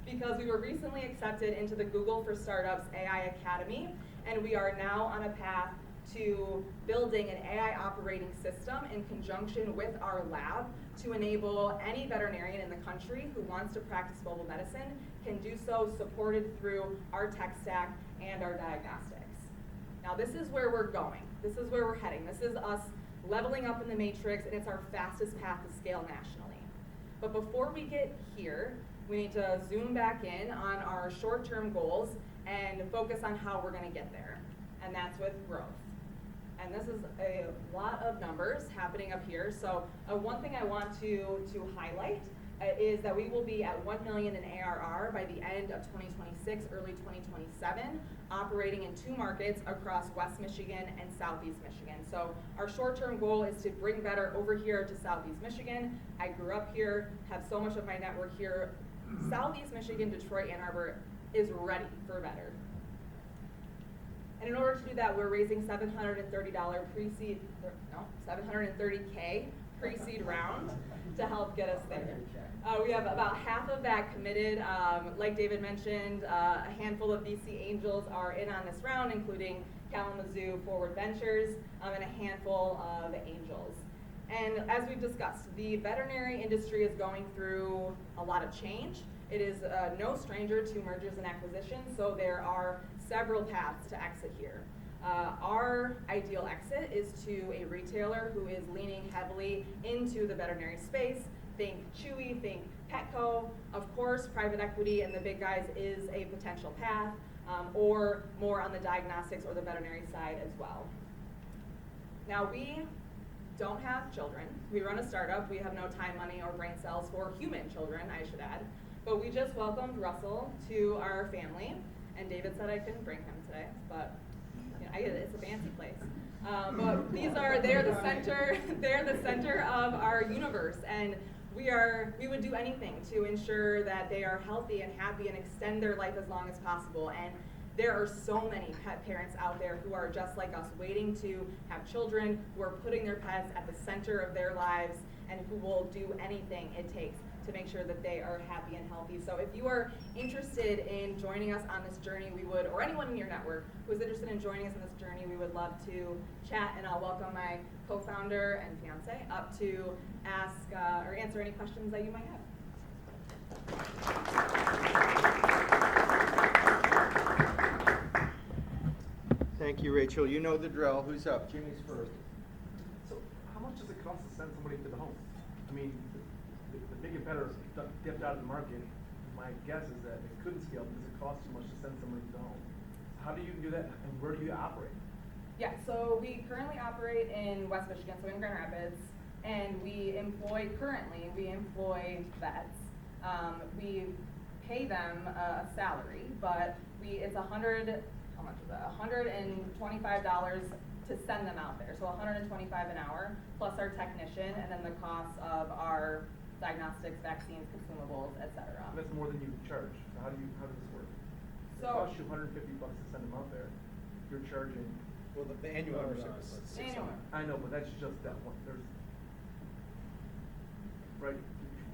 because we were recently accepted into the Google for Startups AI Academy, and we are now on a path to building an AI operating system in conjunction with our lab to enable any veterinarian in the country who wants to practice mobile medicine can do so supported through our tech stack and our diagnostics. Now this is where we're going. This is where we're heading. This is us leveling up in the matrix, and it's our fastest path to scale nationally. But before we get here, we need to zoom back in on our short-term goals and focus on how we're going to get there, and that's with growth. And this is a lot of numbers happening up here. So one thing I want to highlight is that we will be at 1 million in ARR by the end of 2026, early 2027, operating in 2 markets across West Michigan and Southeast Michigan. So our short-term goal is to bring Vetr over here to Southeast Michigan. I grew up here, have so much of my network here. Southeast Michigan, Detroit, Ann Arbor is ready for Vetr. And in order to do that, we're raising $730K pre-seed round to help get us there. We have about half of that committed. Like David mentioned, a handful of VC angels are in on this round, including Kalamazoo Forward Ventures and a handful of angels. And as we've discussed, the veterinary industry is going through a lot of change. It is no stranger to mergers and acquisitions, so there are several paths to exit here. Our ideal exit is to a retailer who is leaning heavily into the veterinary space. Think Chewy, think Petco. Of course, private equity and the big guys is a potential path, or more on the diagnostics or the veterinary side as well. Now, we don't have children. We run a startup. We have no time, money, or brain cells for human children, I should add. But we just welcomed Russell to our family, and David said I couldn't bring him today, but you know, I get it, it's a fancy place. But they're the center of our universe, and we would do anything to ensure that they are healthy and happy and extend their life as long as possible. And there are so many pet parents out there who are just like us, waiting to have children, who are putting their pets at the center of their lives, and who will do anything it takes to make sure that they are happy and healthy. So if you are interested in joining us on this journey, or anyone in your network who is interested in joining us on this journey, we would love to chat, and I'll welcome my co-founder and fiance up to ask or answer any questions that you might have. Thank you, Rachel. You know the drill. Who's up? Jimmy's first. So how much does it cost to send somebody to the home? I mean, the big competitors dipped out of the market. My guess is that it couldn't scale because it costs too much to send somebody to the home. How do you do that, and where do you operate? Yeah, so we currently operate in West Michigan, so in Grand Rapids, and we employ vets. We pay them a salary, but it's $125 to send them out there. So $125 an hour plus our technician, and then the cost of our diagnostics, vaccines, consumables, etc. That's more than you charge. So how does this work? It So costs you $150 to send them out there. You're charging. Well, the annual membership is $600. I know, but that's just that one. There's right.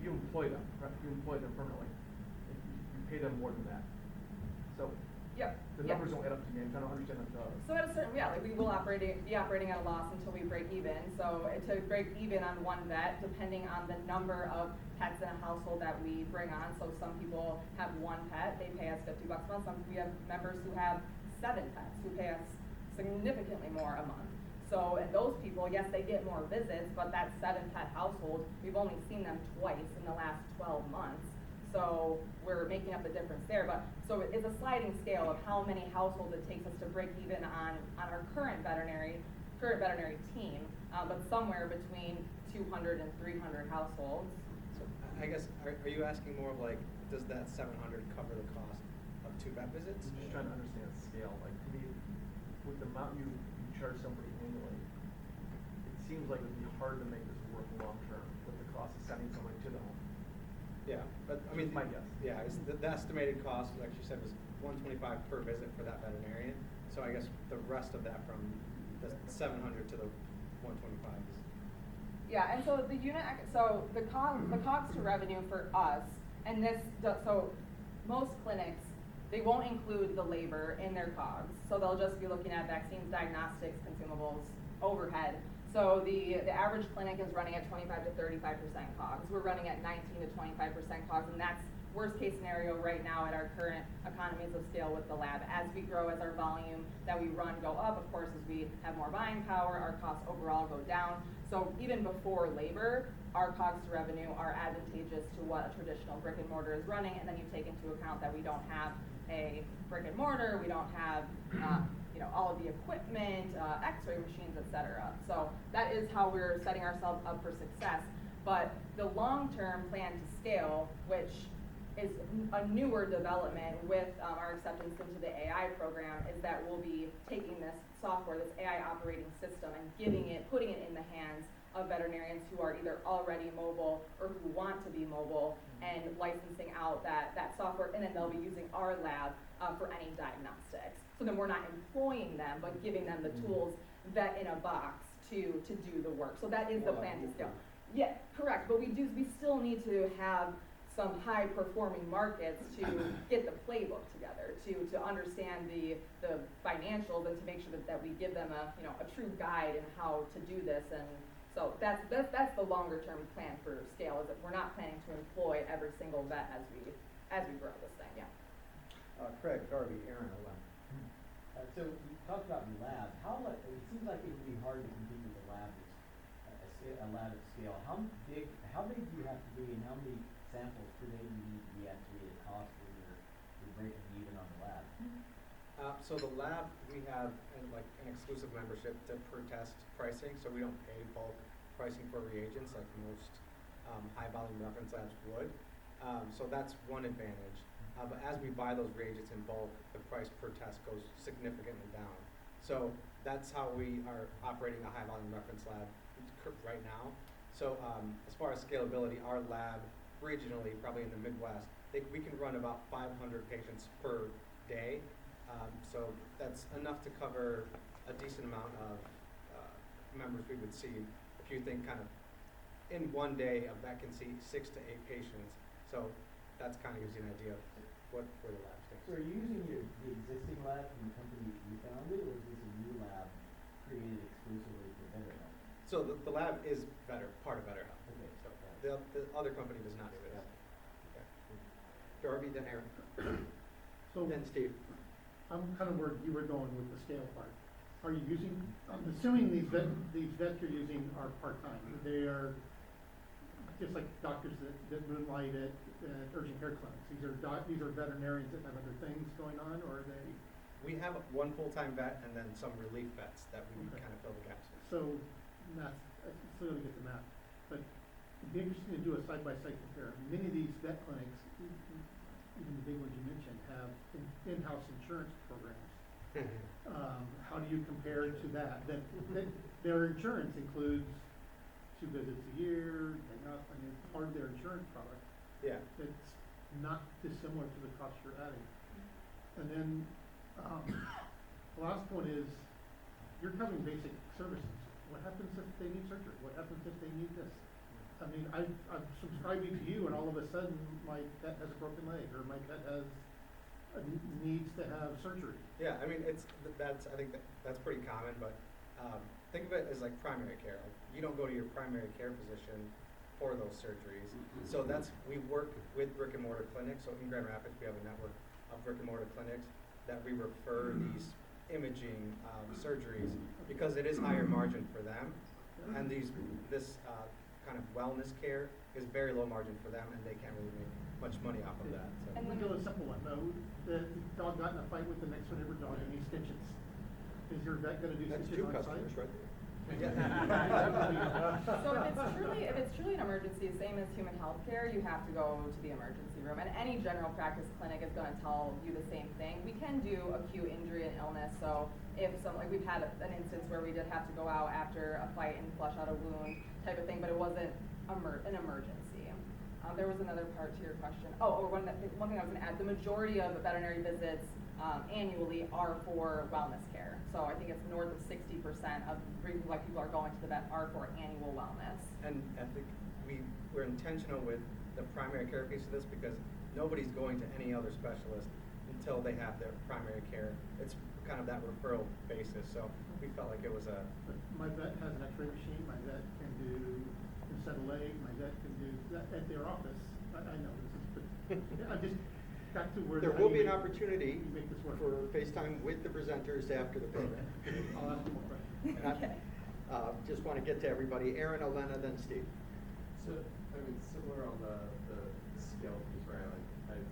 You employ them. Right? You employ them permanently. You pay them more than that. So yep. the numbers don't add up to me. I'm trying to understand that. So at a certain we will be operating at a loss until we break even. So to break even on one vet, depending on the number of pets in a household that we bring on. So some people have one pet, they pay us $50 a month. We have members who have 7 pets who pay us significantly more a month. So, and those people, yes, they get more visits, but that 7-pet household, we've only seen them twice in the last 12 months. So we're making up the difference there, but so it's a sliding scale of how many households it takes us to break even on our current veterinary team, but somewhere between 200 and 300 households. So I guess, are you asking more of like, does that 700 cover the cost of 2 vet visits? I'm just trying to understand scale, like, to me, with the amount you charge somebody annually, it seems like it would be hard to make this work long term with the cost of sending somebody to the home. Yeah, but I mean, Just my guess. Yeah, the estimated cost, like you said, was $125 per visit for that veterinarian. So I guess the rest of that from the 700 to the 125 is. Yeah, and so the costs to revenue for us, and so most clinics, they won't include the labor in their COGS. So they'll just be looking at vaccines, diagnostics, consumables, overhead. So the average clinic is running at 25 to 35% COGS. We're running at 19 to 25% COGS, and that's worst case scenario right now at our current economies of scale with the lab. As we grow, as our volume that we run go up, of course, as we have more buying power, our costs overall go down. So even before labor, our COGS to revenue are advantageous to what a traditional brick and mortar is running, and then you take into account that we don't have a brick and mortar, we don't have all of the equipment, x-ray machines, etc. So that is how we're setting ourselves up for success. But the long-term plan to scale, which is a newer development with our acceptance into the AI program, is that we'll be taking this software, this AI operating system, and putting it in the hands of veterinarians who are either already mobile or who want to be mobile, and licensing out that software, and then they'll be using our lab for any diagnostics. So then we're not employing them, but giving them the tools, vet in a box, to do the work. So that is the plan to scale. Yeah, correct, but we still need to have some high performing markets to get the playbook together, to understand the financials, and to make sure that we give them a true guide in how to do this. And so that's the longer term plan for scale, is that we're not planning to employ every single vet as we grow this thing. Yeah. Craig, Darby, Aaron, Owen. So you talked about the lab. It seems like it would be hard to compete with a lab at scale. How big do you have to be, and how many samples per day do you need to be at to be at cost when you're breaking even on the lab? So the lab, we have an exclusive membership to per test pricing, so we don't pay bulk pricing for reagents like most high volume reference labs would. So that's one advantage. But as we buy those reagents in bulk, the price per test goes significantly down. So that's how we are operating a high volume reference lab right now. So as far as scalability, our lab regionally, probably in the Midwest, we can run about 500 patients per day. So that's enough to cover a decent amount of members we would see. If you think kind of in one day that can see 6 to 8 patients. So that's kind of gives you an idea of where the lab stands. So are you using the existing lab from the company you founded, or is this a new lab created exclusively for Vetr? So the lab is part of Vetr. Okay. So the other company does not do it. Okay. Darby, then Aaron, So then Steve. I'm kind of where you were going with the scale part. Are you using, I'm assuming these vets you're using are part-time. They are just like doctors that moonlight at urgent care clinics. These are veterinarians that have other things going on, or are they? We have one full-time vet and then some relief vets that we kind of fill the gaps with. So math, I still gotta get the math, but it'd be interesting to do a side-by-side compare. Many of these vet clinics, even the big ones you mentioned, have in-house insurance programs. How do you compare to that? That their insurance includes 2 visits a year, it's part of their insurance product. Yeah. It's not dissimilar to the cost you're adding. And then the last one is, you're covering basic services. What happens if they need surgery? What happens if they need this? I mean, I'm subscribing to you, and all of a sudden my pet has a broken leg, or my pet needs to have surgery. Yeah, I mean, I think that's pretty common, but think of it as like primary care. Like, you don't go to your primary care physician for those surgeries. So we work with brick and mortar clinics. So in Grand Rapids, we have a network of brick and mortar clinics that we refer these imaging, surgeries, because it is higher margin for them. And this kind of wellness care is very low margin for them, and they can't really make much money off of that. So. And we go a simple one, though. The dog got in a fight with the next door neighbor dog and needs stitches. Is your vet gonna do That's stitches two on site? customers right there. So if it's truly an emergency, same as human health care, you have to go to the emergency room. And any general practice clinic is gonna tell you the same thing. We can do acute injury and illness, so if like we've had an instance where we did have to go out after a fight and flush out a wound type of thing, but it wasn't an emergency. There was another part to your question. One thing I was gonna add, the majority of veterinary visits annually are for wellness care. So I think it's north of 60% of reasons why people are going to the vet are for annual wellness. And I think we're intentional with the primary care piece of this because nobody's going to any other specialist until they have their primary care. It's kind of that referral basis. So we felt like it was a. But my vet has an X-ray machine. My vet can set a leg. My vet can do that at their office. I know this is, but I just got to where There will be an opportunity make this work. for FaceTime with the presenters after the program. I'll ask one more question. Okay. Just want to get to everybody. Aaron, Elena, then Steve. So, I mean, similar on the scale piece, right? Like, I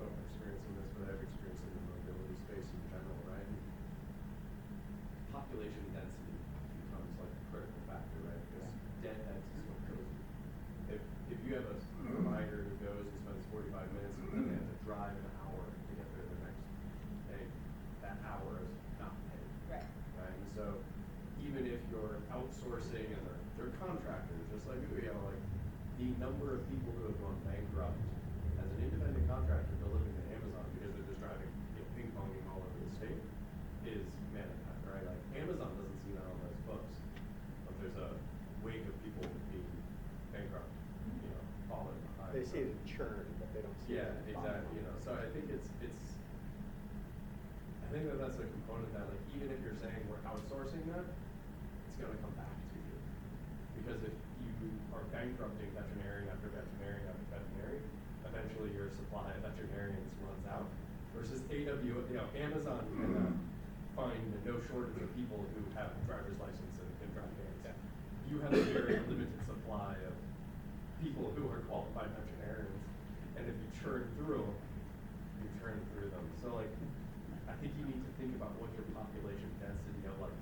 don't have experience in this, but I have experience in the mobility space in general, right? Population density becomes like a critical factor, right? Because deadheads is what kills you. If you have a provider who goes and spends 45 minutes and then they have to drive an hour to get there the next day, that hour is not paid. Right. Right? And so even if you're outsourcing and they're contractors, just like we are, like the number of people who have gone bankrupt as an independent contractor delivering to Amazon because they're just driving, ping ponging all over the state is manifest, right? Like Amazon doesn't see that on those books, but there's a wave of people being bankrupt, falling behind. They see it in churn, but they don't see it. Yeah, in exactly. So I think I think that's a component that, like, even if you're saying we're outsourcing that, it's going to come back to you. Because if you are bankrupting veterinarian after veterinarian after veterinarian, eventually your supply of veterinarians runs out. Versus Amazon can find no shortage of people who have a driver's license and can drive vans. You have a very limited supply of people who are qualified veterinarians, and if you churn through them, you churn through them. So, like, I think you need to think about what your population density of, like,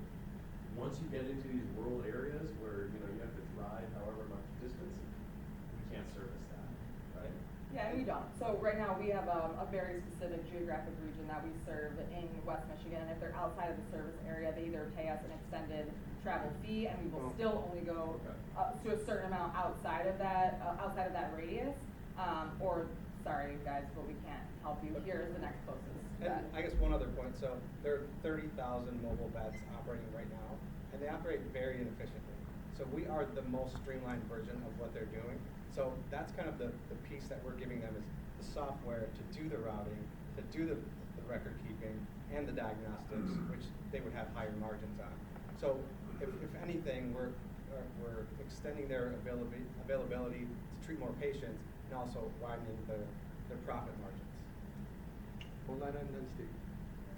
once you get into these rural areas where, you have to drive however much distance, we can't service that, right? Yeah, and we don't. So right now we have a very specific geographic region that we serve in West Michigan, and if they're outside of the service area, they either pay us an extended travel fee, and we will still only go to a certain amount outside of that radius, or sorry guys, but we can't help you. Here is the next closest. And I guess one other point, so there are 30,000 mobile vets operating right now, and they operate very inefficiently. So we are the most streamlined version of what they're doing. So that's kind of the piece that we're giving them is the software to do the routing, to do the record keeping, and the diagnostics, which they would have higher margins on. So if anything, we're extending their availability to treat more patients and also widening their profit margins. Hold on, and then Steve.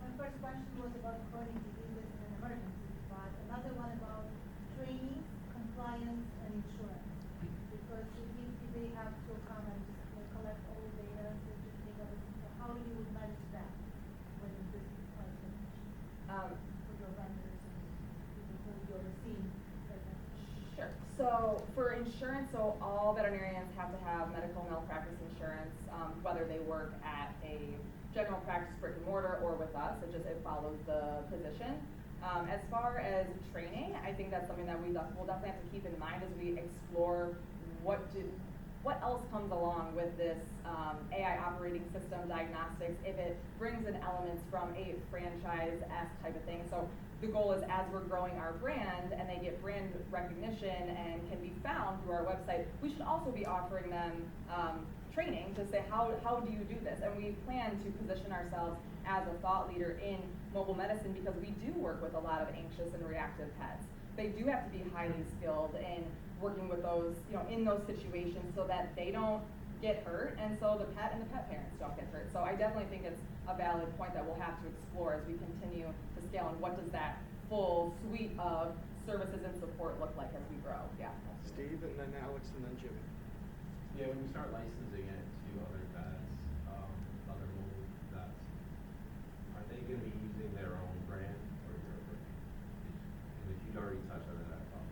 My first question was about chronic diseases and emergencies, but another one about training, compliance, and insurance. Because if they have to come and just collect all the data, so just take everything, so how you would manage that when this is quite finished? For your vendors and people who you're overseeing. Sure. So for insurance, so all veterinarians have to have medical malpractice insurance, whether they work at a general practice brick and mortar or with us. It follows the position. As far as training, I think that's something that we'll definitely have to keep in mind as we explore what else comes along with this AI operating system diagnostics, if it brings in elements from a franchise-esque type of thing. So the goal is, as we're growing our brand and they get brand recognition and can be found through our website, we should also be offering them training to say, how do you do this? And we plan to position ourselves as a thought leader in mobile medicine because we do work with a lot of anxious and reactive pets. They do have to be highly skilled in working with those, in those situations so that they don't get hurt, and so the pet and the pet parents don't get hurt. So I definitely think it's a valid point that we'll have to explore as we continue to scale, and what does that full suite of services and support look like as we grow? Yeah. Steve, and then Alex, and then Jimmy. Yeah, when you start licensing it to other vets, other mobile vets, are they gonna be using their own brand or your brand? If you'd already touched on that, I thought.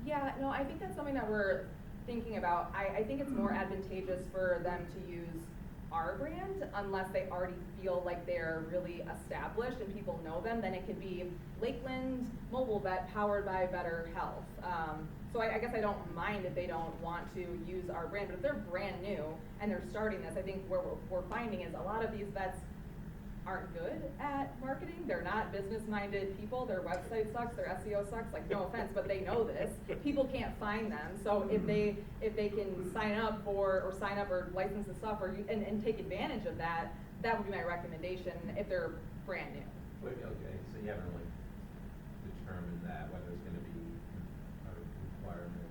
Yeah, no, I think that's something that we're thinking about. I think it's more advantageous for them to use our brand unless they already feel like they're really established and people know them. Then it could be Lakeland Mobile Vet powered by Vetr Health. So I guess I don't mind if they don't want to use our brand, but if they're brand new and they're starting this, I think what we're finding is a lot of these vets aren't good at marketing. They're not business-minded people. Their website sucks. Their SEO sucks. Like, no offense, but they know this. People can't find them. So if they can sign up or license the software and take advantage of that, that would be my recommendation if they're brand new. Wait, okay, so you haven't really determined that, whether it's gonna be a requirement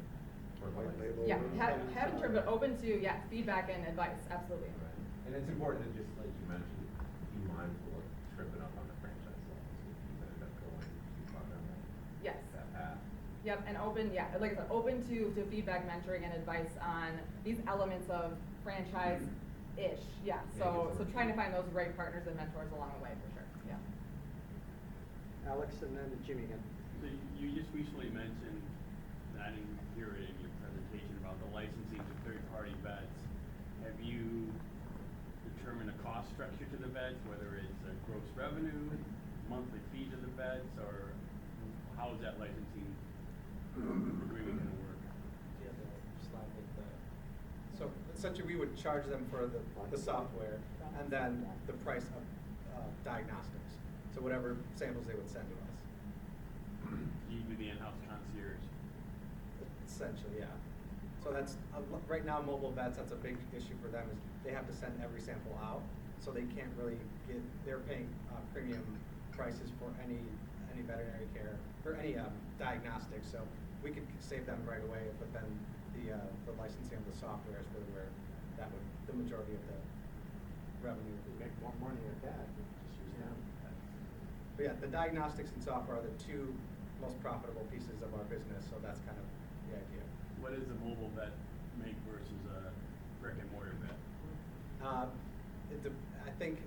for White license? label. Yeah, haven't turned, but open to feedback and advice. Absolutely. Right. And it's important to just, like you mentioned, be mindful of tripping up on the franchise laws if you end up going too far down Yes. that path. Yep, and open, like I said, open to feedback, mentoring, and advice on these elements of franchise-ish. Yeah, so trying to find those right partners and mentors along the way for sure. Yeah. Alex, and then Jimmy again. So you just recently mentioned, and I didn't hear it in your presentation, about the licensing to third-party vets. Have you determined a cost structure to the vets, whether it's a gross revenue, monthly fee to the vets, or how is that licensing agreement going to work? Do you have a slide with that? So essentially, we would charge them for the software and then the price of diagnostics. So whatever samples they would send to us. You do the in-house concierge. Essentially, yeah. So that's right now, mobile vets. That's a big issue for them, is they have to send every sample out, so they can't really get. They're paying premium prices for any veterinary care or any diagnostics. So we could save them right away, but then the licensing of the software is really where that would the majority of the revenue. We make more money at that. Just use them. But yeah, the diagnostics and software are the two most profitable pieces of our business. So that's kind of the idea. What does a mobile vet make versus a brick and mortar vet? I think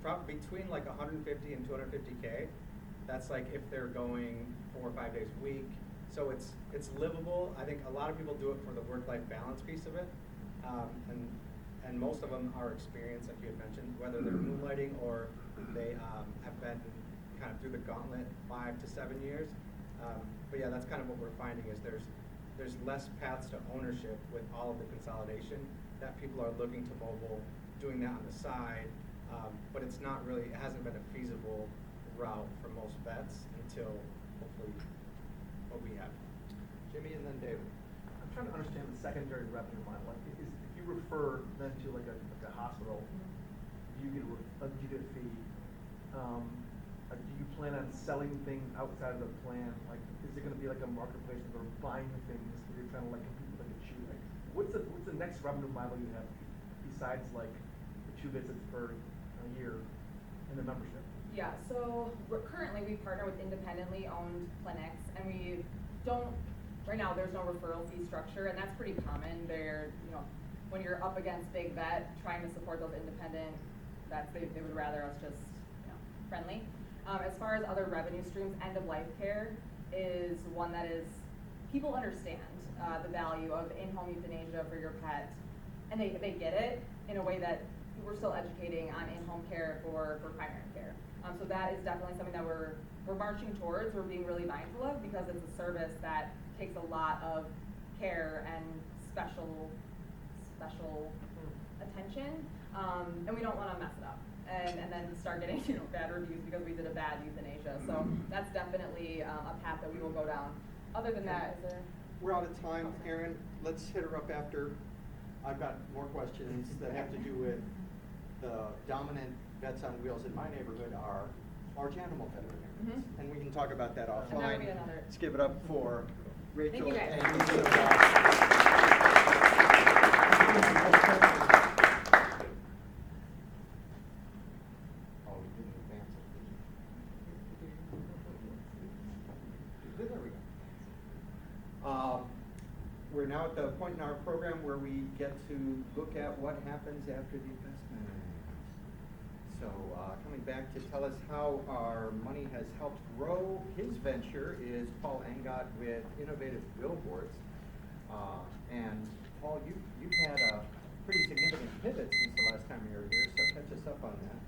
probably between like 150 and 250K. That's like if they're going 4 or 5 days a week. So it's livable. I think a lot of people do it for the work-life balance piece of it, and most of them are experienced, like you had mentioned, whether they're moonlighting or they have been kind of through the gauntlet 5 to 7 years. But yeah, that's kind of what we're finding is there's less paths to ownership with all of the consolidation, that people are looking to mobile, doing that on the side, but it hasn't been a feasible route for most vets until hopefully what we have. Jimmy and then David. I'm trying to understand the secondary revenue model. Like, if you refer then to like a hospital, you get a fee. Do you plan on selling things outside of the plan? Like, is it going to be like a marketplace where you're buying things where you're trying to like compete with like a chew? Like, what's the next revenue model you have besides like the 2 visits per year and the membership? Yeah, so currently we partner with independently owned clinics, and we don't, right now there's no referral fee structure, and that's pretty common. When you're up against big vet, trying to support those independent vets, they would rather us just, friendly. As far as other revenue streams, end-of-life care is one that is, people understand the value of in-home euthanasia for your pet, and they get it in a way that we're still educating on in-home care for primary care. So that is definitely something that we're marching towards. We're being really mindful of because it's a service that takes a lot of care and special attention, and we don't want to mess it up and then start getting bad reviews because we did a bad euthanasia. So that's definitely a path that we will go down. Other than that, is there? We're out of time, Erin. Let's hit her up after. I've got more questions that have to do with the dominant vets on wheels in my neighborhood are large animal veterinarians. Mm-hmm. And we can talk about that offline. And that'll be another. Let's give it up for Rachel Thank you guys. and now at the point in our program where we get to look at what happens after the investment. So coming back to tell us how our money has helped grow his venture is Paul Angot with Innovative Billboards. And Paul, you've had a pretty significant pivot since the last time you were here, so catch us up on that.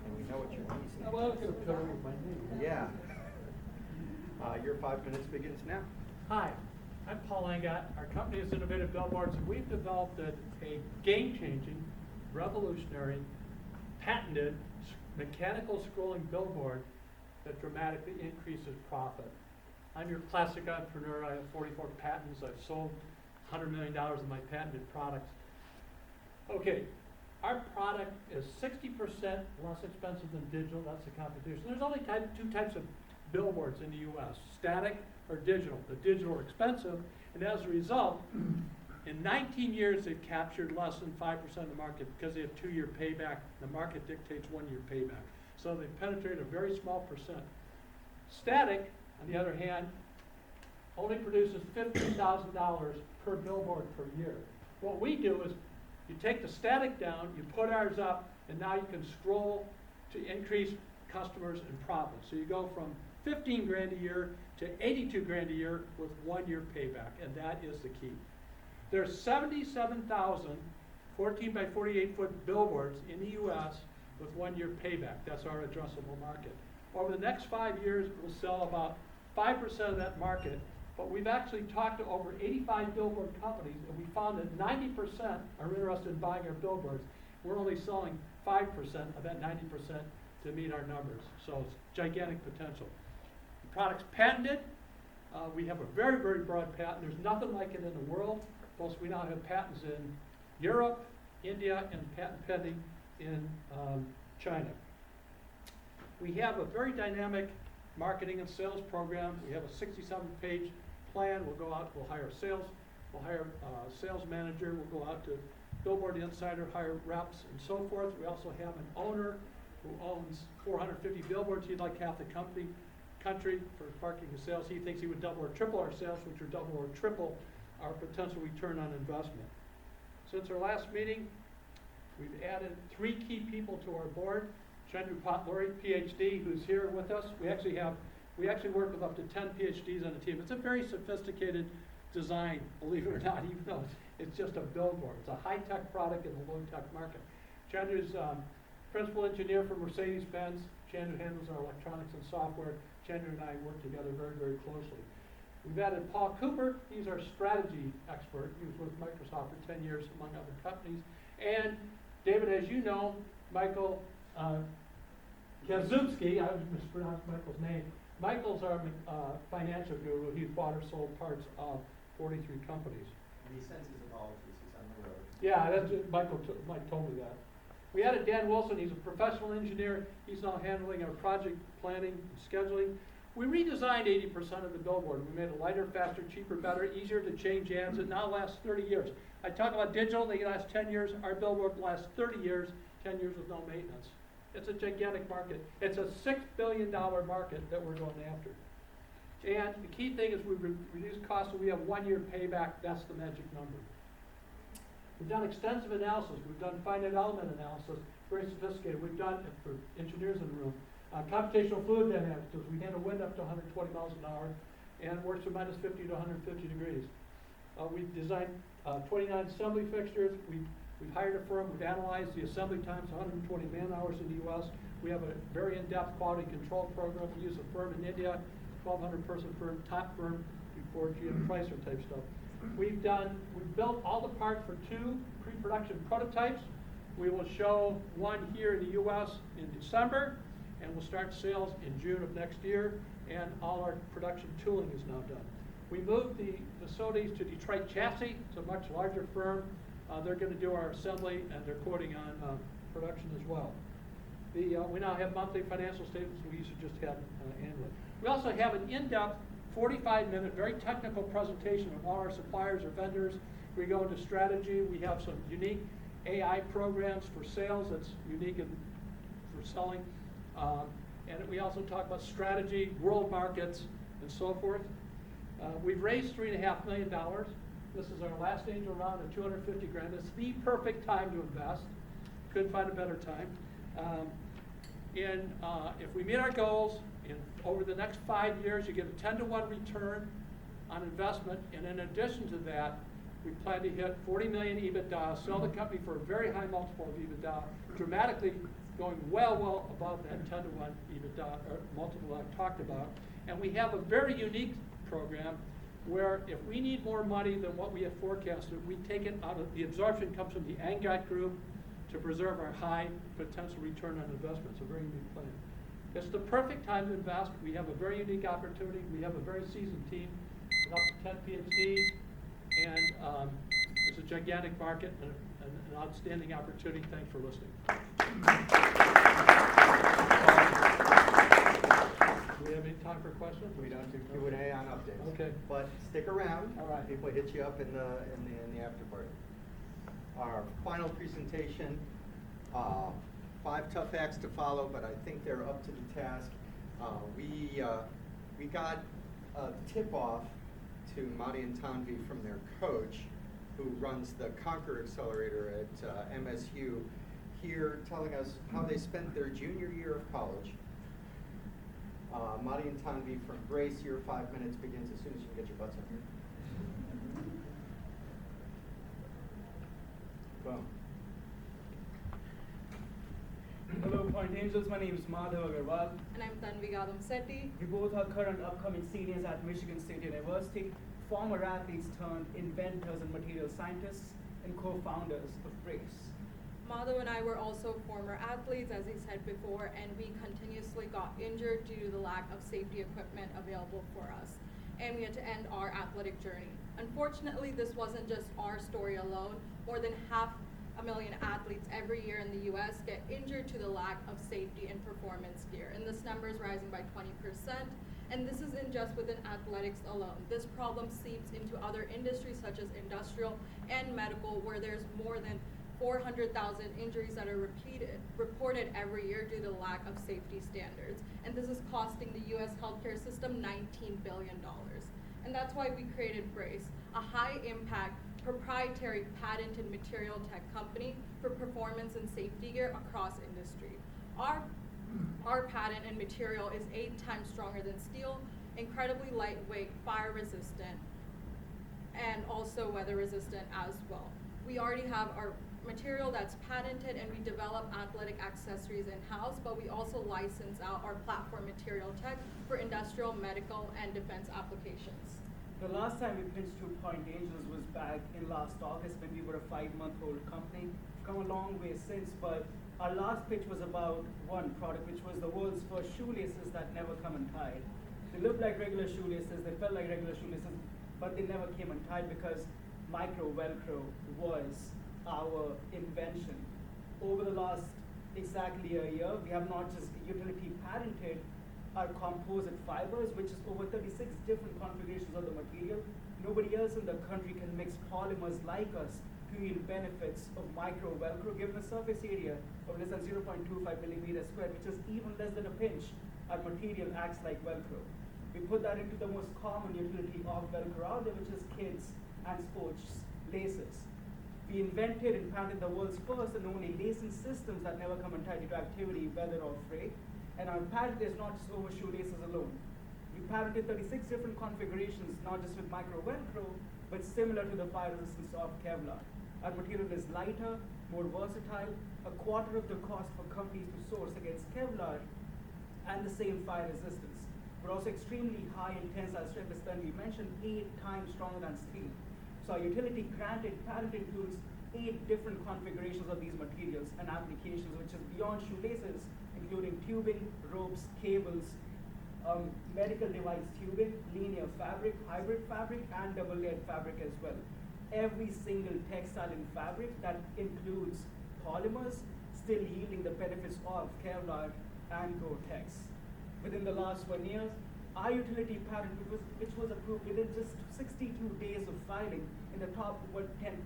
And we know what your niece needs. Well, I'm going to fill in with my name. Yeah. Your 5 minutes begins now. Hi, I'm Paul Angot. Our company is Innovative Billboards, and we've developed a game-changing, revolutionary, patented mechanical scrolling billboard that dramatically increases profit. I'm your classic entrepreneur. I have 44 patents. I've sold $100 million of my patented products. Okay, our product is 60% less expensive than digital. That's the competition. There's only two types of billboards in the U.S., static or digital. The digital are expensive, and as a result, in 19 years they've captured less than 5% of the market because they have 2-year payback. The market dictates 1-year payback. So they've penetrated a very small percent. Static, on the other hand, only produces $15,000 per billboard per year. What we do is you take the static down, you put ours up, and now you can scroll to increase customers and profits. So you go from 15 grand a year to 82 grand a year with 1-year payback, and that is the key. There's 77,000 14 by 48 foot billboards in the U.S. with 1-year payback. That's our addressable market. Over the next 5 years, we'll sell about 5% of that market, but we've actually talked to over 85 billboard companies, and we found that 90% are interested in buying our billboards. We're only selling 5% of that 90% to meet our numbers. So it's gigantic potential. The product's patented. We have a very, very broad patent. There's nothing like it in the world. Plus, we now have patents in Europe, India, and patent pending in China. We have a very dynamic marketing and sales program. We have a 67-page plan. We'll go out, we'll hire sales, we'll hire a sales manager, we'll go out to Billboard Insider, hire reps, and so forth. We also have an owner who owns 450 billboards. He'd like half the country for marketing and sales. He thinks he would double or triple our sales, which would double or triple our potential return on investment. Since our last meeting, we've added 3 key people to our board. Chandru Patluri, PhD, who's here with us. We actually work with up to 10 PhDs on the team. It's a very sophisticated design, believe it or not, even though it's just a billboard. It's a high-tech product in a low-tech market. Chandru's principal engineer for Mercedes-Benz. Chandru handles our electronics and software. Chandru and I work together very, very closely. We've added Paul Cooper. He's our strategy expert. He was with Microsoft for 10 years, among other companies. And David, as you know, Michael Kaczynski, I mispronounced Michael's name. Michael's our financial guru. He's bought or sold parts of 43 companies. And he sends his apologies. He's on the road. Yeah, that's it. Mike told me that. We added Dan Wilson. He's a professional engineer. He's now handling our project planning and scheduling. We redesigned 80% of the billboard. We made it lighter, faster, cheaper, better, easier to change ads. It now lasts 30 years. I talk about digital, they last 10 years. Our billboard lasts 30 years, 10 years with no maintenance. It's a gigantic market. It's a $6 billion market that we're going after. And the key thing is we've reduced costs, so we have 1-year payback. That's the magic number. We've done extensive analysis. We've done finite element analysis, very sophisticated. We've done, for engineers in the room, computational fluid dynamics, because we handle wind up to 120 miles an hour, and it works from minus 50 to 150 degrees. We've designed 29 assembly fixtures. We've hired a firm. We've analyzed the assembly times, 120 man hours in the U.S. We have a very in-depth quality control program. We use a firm in India, 1,200-person firm, top firm, before GM Chrysler type stuff. We've built all the parts for 2 pre-production prototypes. We will show one here in the U.S. in December, and we'll start sales in June of next year, and all our production tooling is now done. We moved the facilities to Detroit Chassis. It's a much larger firm. They're going to do our assembly, and they're quoting on production as well. We now have monthly financial statements. We used to just have annually. We also have an in-depth 45-minute, very technical presentation of all our suppliers or vendors. We go into strategy. We have some unique AI programs for sales that's unique for selling. And we also talk about strategy, world markets, and so forth. We've raised $3.5 million. This is our last angel round at 250 grand. It's the perfect time to invest. Couldn't find a better time. If we meet our goals, over the next 5 years, you get a 10-to-1 return on investment. And in addition to that, we plan to hit 40 million EBITDA, sell the company for a very high multiple of EBITDA, dramatically going well above that 10-to-1 EBITDA or multiple I've talked about. And we have a very unique program where if we need more money than what we have forecasted, we take it out of the absorption comes from the ANGAT group to preserve our high potential return on investment. It's a very unique plan. It's the perfect time to invest. We have a very unique opportunity. We have a very seasoned team with up to 10 PhDs, and it's a gigantic market and an outstanding opportunity. Thanks for listening. Do we have any time for questions? We don't do Q&A on updates. Okay. But stick around. All right. People hit you up in the after party. Our final presentation, 5 tough acts to follow, but I think they're up to the task. We got a tip-off to Madi and Tanvi from their coach, who runs the Conquer Accelerator at MSU, here telling us how they spent their junior year of college. Madi and Tanvi from Grace, your 5 minutes begins as soon as you can get your butts up here. Boom. Hello, Pointe Angels. My name is Madhav Agarwal. And I'm Tanvi Gadam-Sethi. We both are current upcoming seniors at Michigan State University, former athletes turned inventors and material scientists, and co-founders of BRCE. Madhav and I were also former athletes, as he said before, and we continuously got injured due to the lack of safety equipment available for us. And we had to end our athletic journey. Unfortunately, this wasn't just our story alone. More than 500,000 athletes every year in the US get injured to the lack of safety and performance gear. And this number is rising by 20%. And this isn't just within athletics alone. This problem seeps into other industries such as industrial and medical, where there's more than 400,000 injuries that are reported every year due to lack of safety standards. And this is costing the US healthcare system $19 billion. And that's why we created BRCE, a high-impact, proprietary, patented material tech company for performance and safety gear across industry. Our patent and material is 8 times stronger than steel, incredibly lightweight, fire resistant, and also weather resistant as well. We already have our material that's patented, and we develop athletic accessories in-house, but we also license out our platform material tech for industrial, medical, and defense applications. The last time we pitched to Pointe Angels was back in last August when we were a 5-month-old company. We've come a long way since, but our last pitch was about one product, which was the world's first shoelaces that never come untied. They looked like regular shoelaces, they felt like regular shoelaces, but they never came untied because micro Velcro was our invention. Over the last exactly a year, we have not just utility patented our composite fibers, which is over 36 different configurations of the material. Nobody else in the country can mix polymers like us to yield benefits of micro Velcro, given a surface area of less than 0.25 millimeters squared, which is even less than a pinch. Our material acts like Velcro. We put that into the most common utility of Velcro out there, which is kids and sports laces. We invented and patented the world's first and only lacing systems that never come untied due to activity, weather, or fray. And our patent is not just over shoelaces alone. We patented 36 different configurations, not just with micro Velcro, but similar to the fire resistance of Kevlar. Our material is lighter, more versatile, a quarter of the cost for companies to source against Kevlar, and the same fire resistance. We're also extremely high in tensile strength, as we mentioned, 8 times stronger than steel. So our utility granted patent includes 8 different configurations of these materials and applications, which is beyond shoelaces, including tubing, ropes, cables, medical device tubing, linear fabric, hybrid fabric, and double-layered fabric as well. Every single textile and fabric that includes polymers still yielding the benefits of Kevlar and Gore-Tex. Within the last 1 year, our utility patent, which was approved within just 62 days of filing in the top 10,000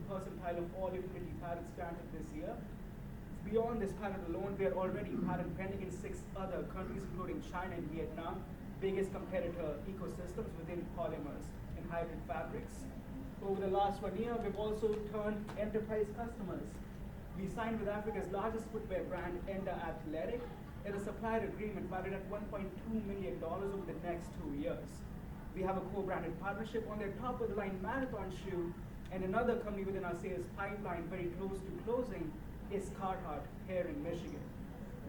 percentile of all utility patents granted this year. Beyond this patent alone, we are already patent pending in 6 other countries, including China and Vietnam, biggest competitor ecosystems within polymers and hybrid fabrics. Over the last 1 year, we've also turned enterprise customers. We signed with Africa's largest footwear brand, Enda Athletic, in a supplier agreement valued at $1.2 million over the next 2 years. We have a co-branded partnership on their top-of-the-line marathon shoe, and another company within our sales pipeline very close to closing is Carhartt here in Michigan.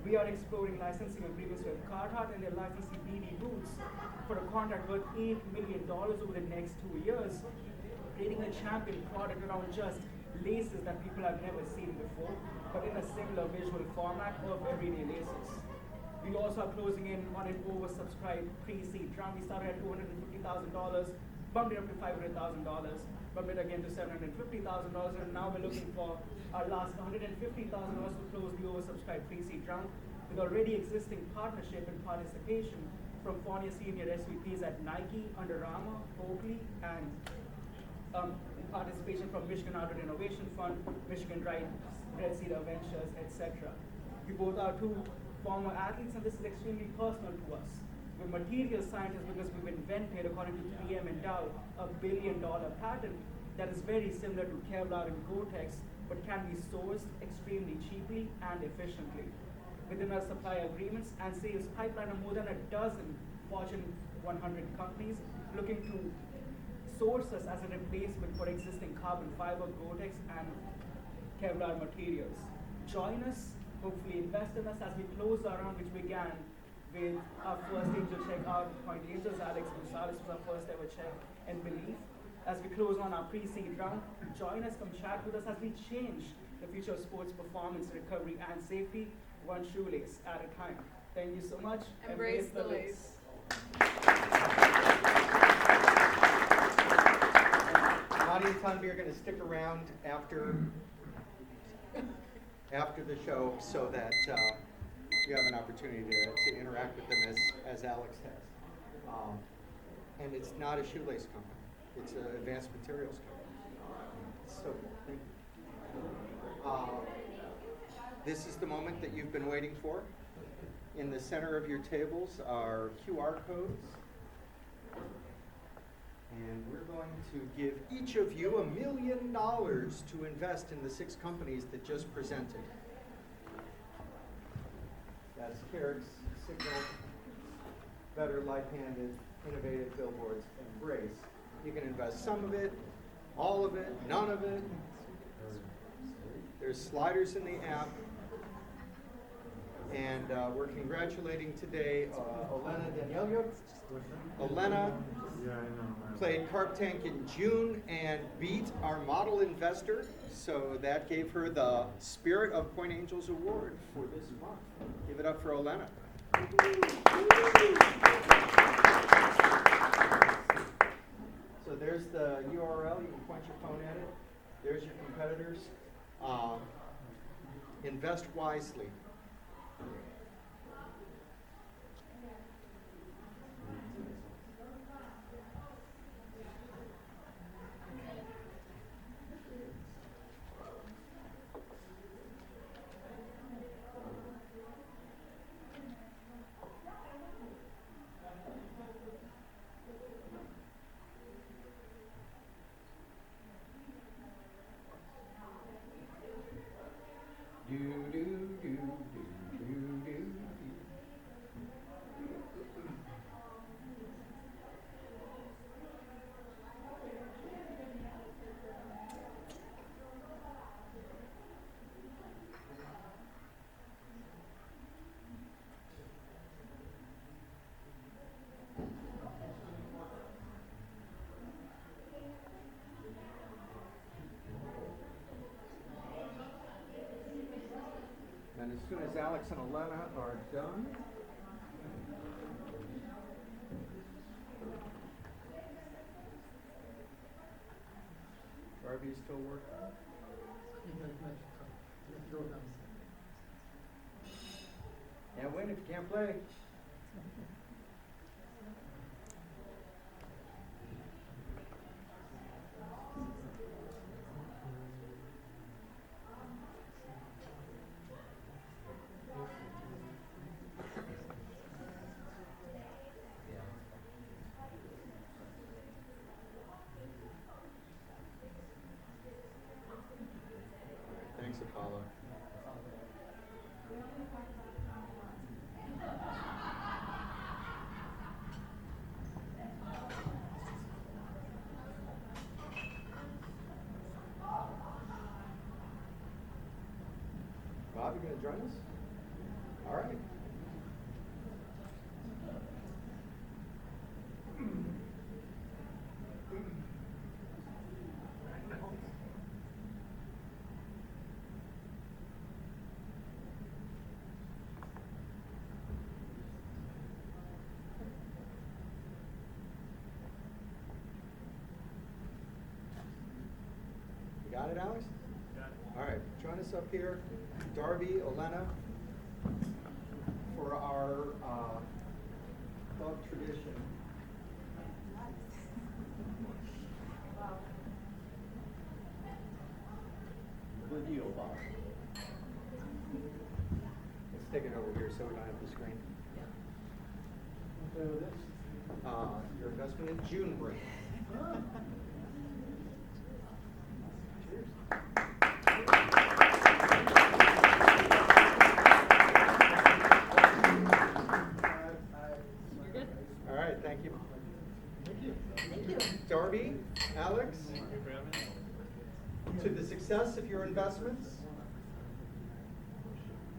We are exploring licensing agreements with Carhartt and their licensee BD Boots for a contract worth $8 million over the next 2 years, creating a champion product around just laces that people have never seen before, but in a similar visual format of everyday laces. We also are closing in on an oversubscribed pre-seed round. We started at $250,000, bumped it up to $500,000, bumped it again to $750,000, and now we're looking for our last $150,000 to close the oversubscribed pre-seed round with already existing partnership and participation from Fournier senior SVPs at Nike, Under Armour, Oakley, and participation from Michigan Outdoor Innovation Fund, Michigan Red Cedar Ventures, etc. We both are two former athletes, and this is extremely personal to us. We're material scientists because we've invented, according to 3M and Dow, a $1 billion patent that is very similar to Kevlar and Gore-Tex, but can be sourced extremely cheaply and efficiently. Within our supply agreements and sales pipeline are more than a dozen Fortune 100 companies looking to source us as a replacement for existing carbon fiber, Gore-Tex, and Kevlar materials. Join us, hopefully invest in us as we close our round, which began with our first angel check out, Pointe Angels. Alex Gonzalez was our first ever check and belief. As we close on our pre-seed round, join us, come chat with us as we change the future of sports performance, recovery, and safety, one shoelace at a time. Thank you so much. Embrace the lace. Monty and Tanvi are going to stick around after the show so that you have an opportunity to interact with them as Alex has. And it's not a shoelace company. It's an advanced materials company. So, thank you. This is the moment that you've been waiting for. In the center of your tables are QR codes. And we're going to give each of you $1 million to invest in the 6 companies that just presented. That's Keryx, Signal, Vetr, Lighthanded, Innovative, Billboards, and Brace. You can invest some of it, all of it, none of it. There's sliders in the app. And we're congratulating today Olena Danielyuk. Olena played Carp Tank in June and beat our model investor. So that gave her the Spirit of Pointe Angels Award for this month. Give it up for Olena. So there's the URL. You can point your phone at it. There's your competitors. Invest wisely. And as soon as Alex and Olena are done, Darby's still working. Can't win if you can't play. Paula. Bob, you gonna join us? All right. You got it, Alex? Got it. All right, join us up here, Darby, Elena, for our club tradition. Good deal, Bob. Let's take it over here so we don't have the screen. Your investment in June break. You're good? All right, thank you. Thank you. Darby, Alex, to the success of your investments,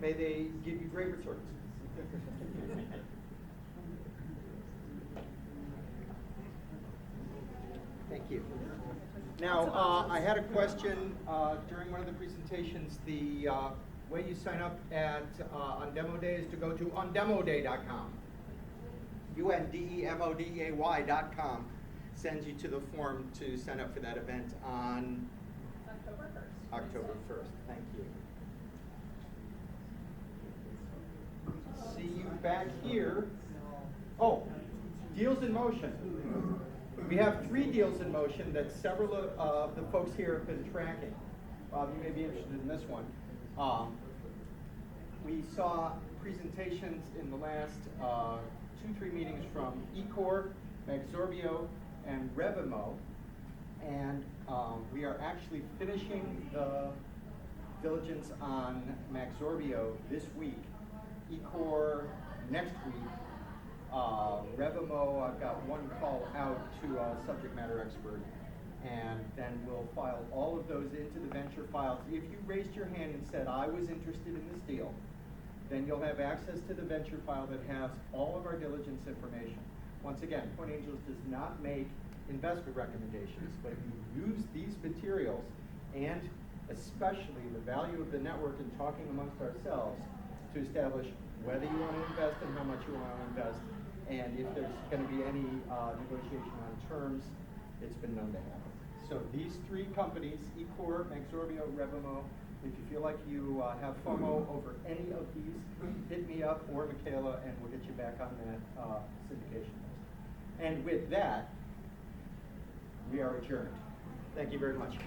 may they give you great returns. Thank you. Now, I had a question during one of the presentations. The way you sign up at on Demo Day is to go to undemoday.com. UNDEMODEAY.com sends you to the form to sign up for that event on October 1st. October 1st. Thank you. See you back here. Oh, deals in motion. We have 3 deals in motion that several of the folks here have been tracking. Bob, you may be interested in this one. We saw presentations in the last 2-3 meetings from eCore, Maxorbio, and Revimo, and we are actually finishing the diligence on Maxorbio this week, eCore next week. Revimo, I've got one call out to a subject matter expert, and then we'll file all of those into the venture files. If you raised your hand and said, I was interested in this deal, then you'll have access to the venture file that has all of our diligence information. Once again, Point Angels does not make investment recommendations, but you use these materials and especially the value of the network and talking amongst ourselves to establish whether you want to invest and how much you want to invest, and if there's going to be any negotiation on terms, it's been known to happen. So these 3 companies, eCore, Maxorbio, Revimo, if you feel like you have FOMO over any of these, hit me up or Michaela, and we'll get you back on that syndication list. And with that, we are adjourned. Thank you very much.